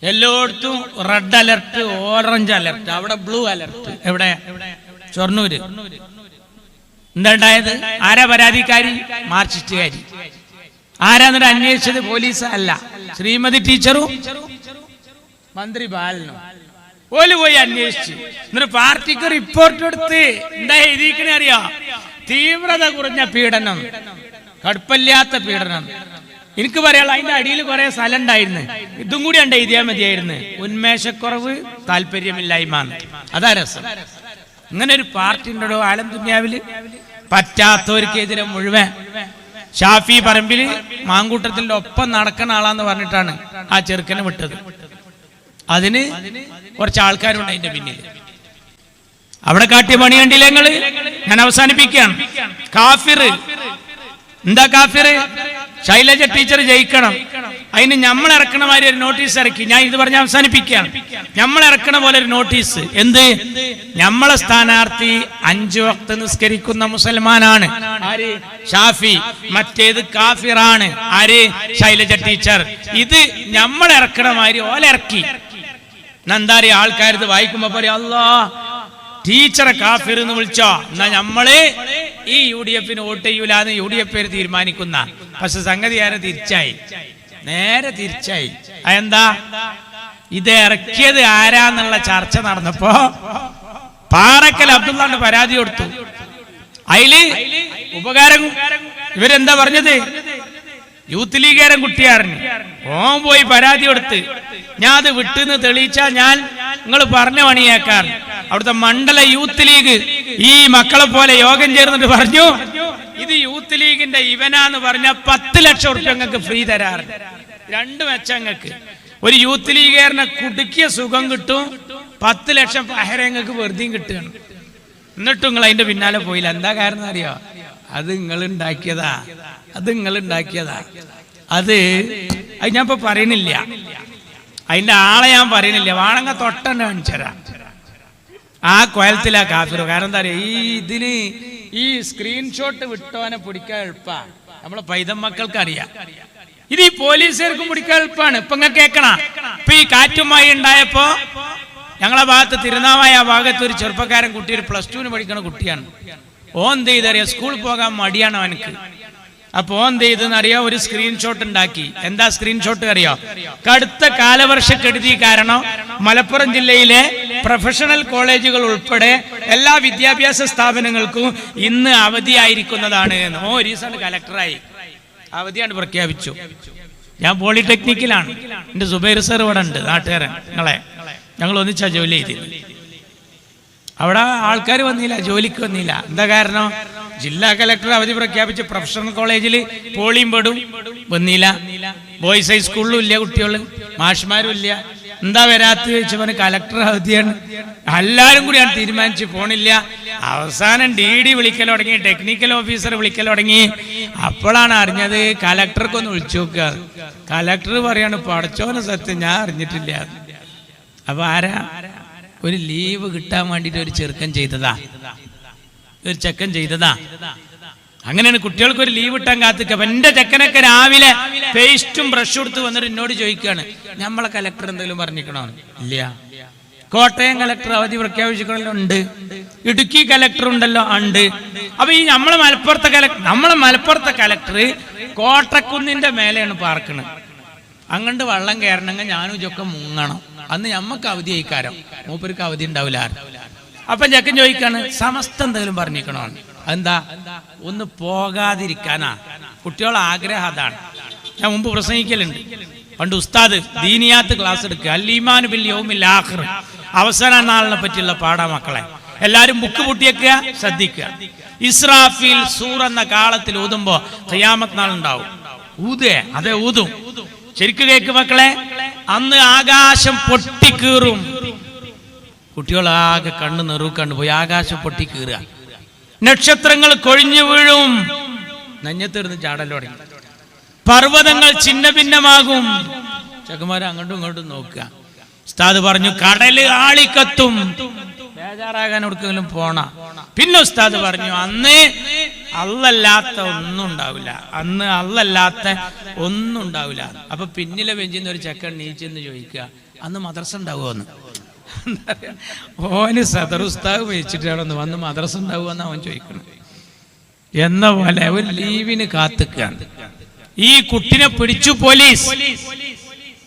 എല്ലായിടത്തും റെഡ് അലർട്ട്, ഓറഞ്ച് അലർട്ട്, അവിടെ ബ്ലൂ അലർട്ട്. എവിടെ? ഷൊർണൂര്. എന്താ ഉണ്ടായത്? ആരാ പരാതിക്കാരി? മാർക്സിസ്റ്റുകാരി. ആരാന്നിട്ട് അന്വേഷിച്ചത്? പോലീസ് അല്ല, ശ്രീമതി ടീച്ചറും മന്ത്രി ബാലനും. ഓല് പോയി അന്വേഷിച്ചു. എന്നിട്ട് പാർട്ടിക്ക് റിപ്പോർട്ട് കൊടുത്ത് എന്താ എഴുതിക്കണേ അറിയാ? തീവ്രത കുറഞ്ഞ പീഡനം, കടുപ്പമില്ലാത്ത പീഡനം. എനിക്ക് പറയാനുള്ള അതിന്റെ അടിയിൽ കുറെ സ്ഥലം ഉണ്ടായിരുന്നു. ഇതും കൂടി ഉണ്ട് എഴുതിയാൽ മതിയായിരുന്നു. ഉന്മേഷക്കുറവ്, താല്പര്യമില്ലായ്മ. അതാ രസം. ഇങ്ങനെ ഒരു പാർട്ടി ഉണ്ടോ ആലം ദുനിയാവില്? പറ്റാത്തവർക്കെതിരെ മുഴുവൻ. ഷാഫി പറമ്പില് മാങ്കൂട്ടത്തിന്റെ ഒപ്പം നടക്കുന്ന ആളാന്ന് പറഞ്ഞിട്ടാണ് ആ ചെറുക്കനെ വിട്ടത്. അതിന് കുറച്ച് ആൾക്കാരുണ്ട് അതിന്റെ പിന്നിൽ. അവിടെ കാട്ടിയ പണി കണ്ടില്ല നിങ്ങള്? ഞാൻ അവസാനിപ്പിക്കുകയാണ്. കാഫിർ. എന്താ കാഫിർ? ശൈലജ ടീച്ചർ ജയിക്കണം, അതിന് നമ്മൾ ഇറക്കണ മാതിരി ഒരു നോട്ടീസ് ഇറക്കി. ഞാൻ ഇത് പറഞ്ഞ് അവസാനിപ്പിക്കുകയാണ്. നമ്മൾ ഇറക്കണ പോലെ ഒരു നോട്ടീസ്. എന്ത്? നമ്മളെ സ്ഥാനാർത്ഥി 5 വക്ത് നിസ്കരിക്കുന്ന മുസൽമാനാണ്. ആര്? ഷാഫി. മറ്റേത് കാഫിറാണ്. ആര്? ശൈലജ ടീച്ചർ. ഇത് നമ്മൾ ഇറക്കണ മാതിരി ഓലിറക്കി. എന്താ അറിയാ? ആൾക്കാർ ഇത് വായിക്കുമ്പോ പറയാ, അല്ലാ ടീച്ചറെ കാഫിർ എന്ന് വിളിച്ചോ, എന്നാ നമ്മള് ഈ UDF വോട്ട് ചെയ്യൂലെന്ന് UDF പേര് തീരുമാനിക്കുന്ന. പക്ഷെ സംഗതി ആരെ തിരിച്ചായി, നേരെ തിരിച്ചായി. അതെന്താ? ഇത് ഇറക്കിയത് ആരാന്നുള്ള ചർച്ച നടന്നപ്പോ പാറക്കൽ അബ്ദുള്ളാന്റെ പരാതി കൊടുത്തു. അതില് ഉപകാരം ഇവരെന്താ പറഞ്ഞത്? യൂത്ത് ലീഗുകാരൻ കുട്ടിയാറിന് ഓൻ പോയി പരാതി കൊടുത്ത് ഞാൻ അത് വിട്ടെന്ന് തെളിയിച്ചാ ഞാൻ നിങ്ങൾ പറഞ്ഞ പണിയേക്കാർ. അവിടുത്തെ മണ്ഡല യൂത്ത് ലീഗ് ഈ മക്കളെ പോലെ യോഗം ചേർന്നിട്ട് പറഞ്ഞു ഇത് യൂത്ത് ലീഗിന്റെ ഇവനാന്ന് പറഞ്ഞ 10 ലക്ഷം ഉറുപ്പ്യ നിങ്ങൾക്ക് ഫ്രീ തരാറ്. 2 മെച്ചങ്ങൾക്ക് ഒരു യൂത്ത് ലീഗുകാരനെ കുടുക്കിയ സുഖം കിട്ടും, 10 ലക്ഷം പഹരങ്ങൾക്ക് വെറുതെയും കിട്ടുകയാണ്. എന്നിട്ടും നിങ്ങൾ അതിന്റെ പിന്നാലെ പോയില്ല. എന്താ കാരണം അറിയോ? അത് നിങ്ങൾ ഉണ്ടാക്കിയതാ, അത് ഞാൻ ഇപ്പൊ പറയണില്ല, അതിന്റെ ആളെ ഞാൻ പറയണില്ല. വാണങ്ങ തൊട്ടെന്നെ കാണിച്ചരാ ആ കോലത്തിലാ കാഫിർ. കാരണം എന്താ പറയാ, ഇതിന് ഈ സ്ക്രീൻഷോട്ട് വിട്ടോനെ പിടിക്കാൻ എളുപ്പാ. നമ്മളെ പൈതം മക്കൾക്ക് അറിയാം. ഇത് ഈ പോലീസുകാർക്കും പിടിക്കാൻ എളുപ്പമാണ്. ഇപ്പൊ ഇങ്ങനെ കേൾക്കണ, ഇപ്പൊ ഈ കാറ്റുമായി ഉണ്ടായപ്പോ ഞങ്ങളെ ഭാഗത്ത് തിരുനാവായ ആ ഭാഗത്ത് ഒരു ചെറുപ്പക്കാരൻ കുട്ടി, ഒരു +2 പഠിക്കുന്ന കുട്ടിയാണ്. ഓൻ എന്ത് ചെയ്തറിയാം, സ്കൂളിൽ പോകാൻ മടിയാണ് അവനക്ക്. അപ്പൊ ഓൻ എന്ത് ചെയ്തെന്നറിയാം, ഒരു സ്ക്രീൻഷോട്ട് ഉണ്ടാക്കി. എന്താ സ്ക്രീൻഷോട്ട് അറിയോ? കടുത്ത കാലവർഷക്കെടുതി കാരണം മലപ്പുറം ജില്ലയിലെ പ്രൊഫഷണൽ കോളേജുകൾ ഉൾപ്പെടെ എല്ലാ വിദ്യാഭ്യാസ സ്ഥാപനങ്ങൾക്കും ഇന്ന് അവധിയായിരിക്കുന്നതാണ് എന്ന്. ഓ ഒരീസാണ് കലക്ടറായി അവധിയാണ് പ്രഖ്യാപിച്ചു. ഞാൻ പോളിടെക്നിക്കിലാണ്, എന്റെ സുബൈർ സർ ഇവിടെ ഉണ്ട്, നാട്ടുകാരൻ. ഞങ്ങൾ ഒന്നിച്ചാ ജോലി ചെയ്തില്ല. അവിടെ ആൾക്കാർ വന്നില്ല, ജോലിക്ക് വന്നില്ല. എന്താ കാരണം? ജില്ലാ കലക്ടർ അവധി പ്രഖ്യാപിച്ച് പ്രൊഫഷണൽ കോളേജിൽ പോളിയും പെടും, വന്നില്ല. ബോയ്സ് ഹൈസ്കൂളിലും ഇല്ല കുട്ടികൾ, മാഷ്മാരും ഇല്ല. എന്താ വരാത്ത ചോദിച്ചവന് കലക്ടർ അവധിയാണ്. എല്ലാവരും കൂടിയാണ് തീരുമാനിച്ച് പോണില്ല. അവസാനം DD വിളിക്കൽ തുടങ്ങി, ടെക്നിക്കൽ ഓഫീസർ വിളിക്കൽ തുടങ്ങി. അപ്പോഴാണ് അറിഞ്ഞത് കലക്ടർക്കൊന്ന് വിളിച്ചു നോക്കുക. കലക്ടർ പറയാണ് പടച്ചോനെ സത്യം ഞാൻ അറിഞ്ഞിട്ടില്ല. അപ്പൊ ആരാ? ഒരു ലീവ് കിട്ടാൻ വേണ്ടിട്ട് ഒരു ചെക്കൻ ചെയ്തതാ. അങ്ങനെയാണ് കുട്ടികൾക്ക് ഒരു ലീവ് കിട്ടാൻ കാത്തിക്ക. എന്റെ ചെക്കനൊക്കെ രാവിലെ പേസ്റ്റും ബ്രഷ് കൊടുത്ത് വന്നിട്ട് എന്നോട് ചോദിക്കുകയാണ്, നമ്മളെ കലക്ടർ എന്തെങ്കിലും പറഞ്ഞിക്കണോ? ഇല്ല. കോട്ടയം കലക്ടർ അവധി പ്രഖ്യാപിച്ചിട്ടുണ്ടല്ലോ? ഉണ്ട്. ഇടുക്കി കലക്ടർ ഉണ്ടല്ലോ? ഉണ്ട്. അപ്പൊ ഈ നമ്മളെ മലപ്പുറത്തെ കലക്ടർ കോട്ടക്കുന്നിന്റെ മേലെയാണ് പാർക്കണത്. അങ്ങോട്ട് വെള്ളം കയറണമെങ്കിൽ ഞാനും ഇതൊക്കെ മുങ്ങണം. അന്ന് ഞമ്മക്ക് അവധി അയക്കാരം, മൂപ്പർക്ക് അവധി ഉണ്ടാവില്ല. അപ്പൊ ചെക്കൻ ചോദിക്കാണ് സമസ്ത എന്തെങ്കിലും പറഞ്ഞിരിക്കണോ? എന്താ? ഒന്ന് പോകാതിരിക്കാനാ കുട്ടികളുടെ ആഗ്രഹം. അതാണ് ഞാൻ മുമ്പ് പ്രസംഗിക്കലുണ്ട്. പണ്ട് ഉസ്താദ് ദീനിയാത്ത് ക്ലാസ് എടുക്കുക, അൽ-ഈമാനു ബിൽ യൗമിൽ ആഖിർ, അവസാന നാളിനെ പറ്റിയുള്ള പാടാ. മക്കളെ എല്ലാരും ബുക്ക് പൊട്ടിയേക്കുക, ശ്രദ്ധിക്കുക. ഇസ്രാഫീൽ സൂർ എന്ന കാലത്തിൽ ഊതുമ്പോ ഖിയാമത്ത് നാൾ ഉണ്ടാവും. അതെ ഊതും. ശരിക്കും കേക്ക് മക്കളെ. അന്ന് ആകാശം പൊട്ടിക്കീറും. കുട്ടികളാകെ കണ്ണ് നെറുക്കണ്ട് പോയി. ആകാശം പൊട്ടിക്കീറുക, നക്ഷത്രങ്ങൾ കൊഴിഞ്ഞു വീഴും, നെഞ്ഞത്തിരുന്ന് ചാടൽ തുടങ്ങി, പർവ്വതങ്ങൾ ഛിന്ന ഭിന്നമാകും. ചെക്കന്മാരെ അങ്ങോട്ടും ഇങ്ങോട്ടും നോക്കുക. ഉസ്താദ് പറഞ്ഞു കടല് ആളിക്കത്തും, ബേജാറാകാൻ എവിടെക്കെങ്കിലും പോണ. പിന്നെ ഉസ്താദ് പറഞ്ഞു അന്ന് അല്ലല്ലാത്ത ഒന്നും ഉണ്ടാവില്ല. അപ്പൊ പിന്നിലെ ബെഞ്ചിന്ന് ഒരു ചെക്കൻ നീച്ചെന്ന് ചോദിക്കുക, അന്ന് മദ്രസ ഉണ്ടാവുമെന്ന്. ഓന് സദർ ഉസ്താദ് വെച്ചിട്ടാണെന്ന് വന്ന് മദ്രസ ഉണ്ടാവുമെന്ന് അവൻ ചോദിക്കണം. എന്ന പോലെ ഒരു ലീവിന് കാത്തിക്കാണ്. ഈ കുട്ടിനെ പിടിച്ചു പോലീസ്.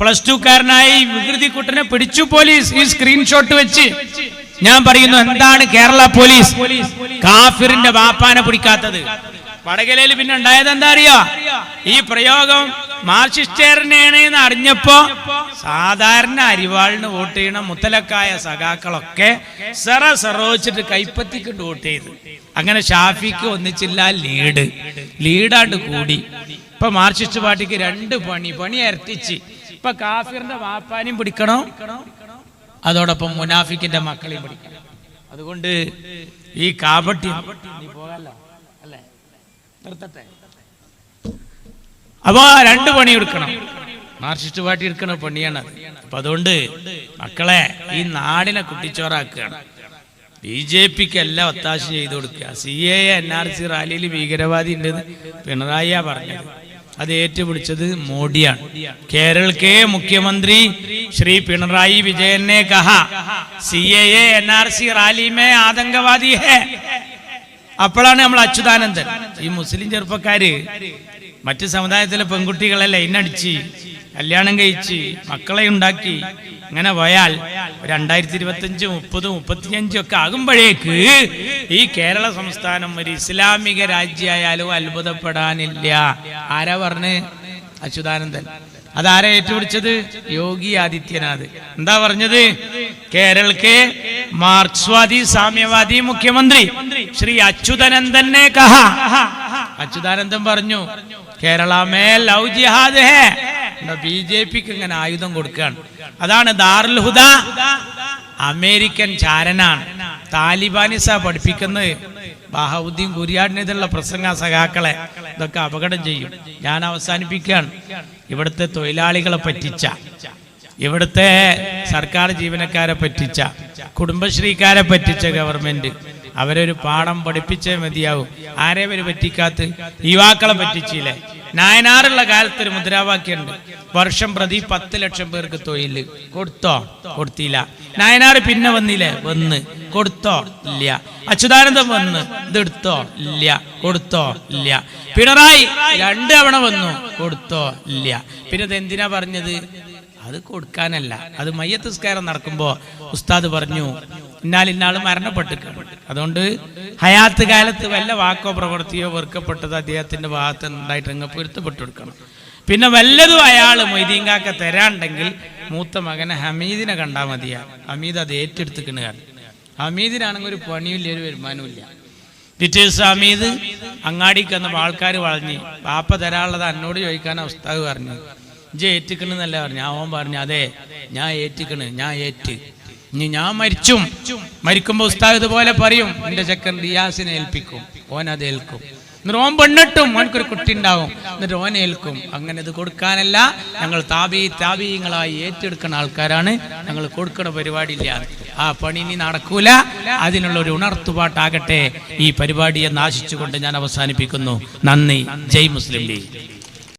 +2കാരനായി വികൃതി കുട്ടനെ പിടിച്ചു പോലീസ്. ഈ സ്ക്രീൻഷോട്ട് വെച്ച് ഞാൻ പറയുന്നു, എന്താണ് കേരള പോലീസ് കാഫിറിന്റെ ബാപ്പാനെ പിടിക്കാത്തത്? വടകരയിൽ പിന്നെ ഉണ്ടായത് എന്താ അറിയോ? ഈ പ്രയോഗം മാർക്സിസ്റ്റേറിനെന്ന് അറിഞ്ഞപ്പോ സാധാരണ അരിവാളിന് വോട്ട് ചെയ്യണ മുത്തലക്കായ സഖാക്കളൊക്കെ സെറോച്ചിട്ട് കൈപ്പത്തിക്കൊണ്ട് വോട്ട് ചെയ്തു. അങ്ങനെ ഷാഫിക്ക് ഒന്നിച്ചില്ല, ലീഡാണ്ട് കൂടി. ഇപ്പൊ മാർക്സിസ്റ്റ് പാർട്ടിക്ക് 2 പണി ഇരട്ടിച്ച്. ഇപ്പൊ കാഫിറിന്റെ വാപ്പാനെയും പിടിക്കണം, അതോടൊപ്പം മുനാഫിക്കിന്റെ മക്കളെയും പിടിക്കണം. അതുകൊണ്ട് ഈ കാപട്ടി പോകല്ലോ അല്ലേ, നിർത്തട്ടെ. അപ്പൊ 2 പണി എടുക്കണം. മാർക്സിസ്റ്റ് പാർട്ടി എടുക്കണ പണിയാണത്. അപ്പൊ അതുകൊണ്ട് മക്കളെ ഈ നാടിനെ കുട്ടിച്ചോറാക്കുകയാണ്. BJPക്ക് എല്ലാം ഒത്താശ ചെയ്തു കൊടുക്കുക. CAA NRC റാലിയിൽ ഭീകരവാദി ഉണ്ടെന്ന് പിണറായിയാ പറഞ്ഞത്. അത് ഏറ്റുപിടിച്ചത് മോഡിയാണ്. കേരള के मुख्यमंत्री श्री पिनराई विजयन ने कहा CAA NRC റാലി में ആതങ്കവാദി है. അപ്പോഴാണ് നമ്മൾ അച്യുതാനന്ദൻ, ഈ മുസ്ലിം ചെറുപ്പക്കാര് മറ്റു സമുദായത്തിലെ പെൺകുട്ടികളെ ലൈനടിച്ച് കല്യാണം കഴിച്ച് മക്കളെ ഉണ്ടാക്കി അങ്ങനെ പോയാൽ 2025, 30, 35 ഒക്കെ ആകുമ്പോഴേക്ക് ഈ കേരള സംസ്ഥാനം ഒരു ഇസ്ലാമിക രാജ്യമായാലും അത്ഭുതപ്പെടാനില്ല. ആരാ പറഞ്ഞ്? അച്യുതാനന്ദൻ. അതാരാ ഏറ്റുപിടിച്ചത്? യോഗി ആദിത്യനാഥ്. എന്താ പറഞ്ഞത്? കേരളക്കെ മാർക്സ്വാദി സാമ്യവാദി മുഖ്യമന്ത്രി ശ്രീ അച്യുതാനന്ദൻ ने कहा. അച്യുതാനന്ദൻ പറഞ്ഞു കേരള മേ ലവ് ജിഹാദ് ഹേ. ബിജെപിക്ക് ഇങ്ങനെ ആയുധം കൊടുക്കുകയാണ്. അതാണ് ദാറുൽ ഹുദ അമേരിക്കൻ ചാരനാണ്. താലിബാനിസ പഠിപ്പിക്കുന്നത്. ബഹാവുദ്ദീൻ കുരിയാടിനെതിരുള്ള പ്രസംഗ സഖാക്കളെ ഇതൊക്കെ അപകടം ചെയ്യും. ഞാൻ അവസാനിപ്പിക്കുകയാണ്. ഇവിടുത്തെ തൊഴിലാളികളെ പറ്റിച്ച, ഇവിടുത്തെ സർക്കാർ ജീവനക്കാരെ പറ്റിച്ച, കുടുംബശ്രീക്കാരെ പറ്റിച്ച ഗവൺമെന്റ് അവരൊരു പാഠം പഠിപ്പിച്ചേ മതിയാവും. ആരെവര് പറ്റിക്കാത്ത? യുവാക്കളെ പറ്റിച്ചില്ലേ? നായനാറുള്ള കാലത്ത് ഒരു മുദ്രാവാക്യമുണ്ട്, വർഷം പ്രതി 10 ലക്ഷം പേർക്ക് തൊഴിൽ. കൊടുത്തോ? കൊടുത്തില്ല. നായനാർ പിന്നെ വന്നില്ലേ? വന്ന്. കൊടുത്തോ? ഇല്ല. അച്യുതാനന്ദൻ വന്ന്. ഇതെടുത്തോ? ഇല്ല. കൊടുത്തോ? ഇല്ല. പിണറായി 2 തവണ വന്നു. കൊടുത്തോ? ഇല്ല. പിന്നെ ഇതെന്തിനാ പറഞ്ഞത്? അത് കൊടുക്കാനല്ല, അത് മയ്യത്ത് നിസ്കാരം നടക്കുമ്പോ ഉസ്താദ് പറഞ്ഞു ഇന്നാളിന്നാള് മരണപ്പെട്ടിട്ടുണ്ട്, അതുകൊണ്ട് ഹയാത്ത് കാലത്ത് വല്ല വാക്കോ പ്രവൃത്തിയോ വെറുക്കപ്പെട്ടത് അദ്ദേഹത്തിന്റെ ഭാഗത്ത് ഉണ്ടായിട്ട് അങ്ങ് പൊരുത്തപ്പെട്ടു കൊടുക്കണം. പിന്നെ വല്ലതും അയാൾ മൊയ്തീങ്കാക്ക തരാണ്ടെങ്കിൽ മൂത്ത മകനെ ഹമീദിനെ കണ്ടാൽ മതിയാ. ഹമീദ് അത് ഏറ്റെടുത്തിക്കണുകയാണ്. ഹമീദിനാണെങ്കിൽ ഒരു പണിയില്ല, ഒരു വരുമാനവും ഇല്ല. ടീച്ചേഴ്സ് ഹമീദ് അങ്ങാടിക്ക് വന്നപ്പോൾ ആൾക്കാർ വളഞ്ഞ് പാപ്പ തരാനുള്ളത് എന്നോട് ചോദിക്കാനാ ഉസ്താദ് പറഞ്ഞു. ഇജ്ജ് ഏറ്റിക്കണെന്നല്ല പറഞ്ഞു. അവൻ പറഞ്ഞു അതെ ഞാൻ ഏറ്റിക്കണ്, ഞാൻ ഏറ്റ്. ഇനി ഞാൻ മരിക്കുമ്പോ ഉസ്താദ് ഇതുപോലെ പറയും, എന്റെ ചെക്കൻ റിയാസിനെ ഏൽപ്പിക്കും, ഓൻ അത് ഏൽക്കും. എന്നിട്ട് ഓൻ പെണ്ണിട്ടും ഓനക്കൊരു കുട്ടി ഉണ്ടാവും, എന്നിട്ട് ഓൻ ഏൽക്കും. അങ്ങനെ ഇത് കൊടുക്കാനല്ല, ഞങ്ങൾ താബീങ്ങളായി ഏറ്റെടുക്കുന്ന ആൾക്കാരാണ്, ഞങ്ങൾ കൊടുക്കണ പരിപാടിയില്ല. ആ പണി ഇനി നടക്കൂല. അതിനുള്ള ഒരു ഉണർത്തുപാട്ടാകട്ടെ ഈ പരിപാടിയെ നാശിച്ചുകൊണ്ട് ഞാൻ അവസാനിപ്പിക്കുന്നു. നന്ദി. ജയ് മുസ്ലിം ലീഗ്.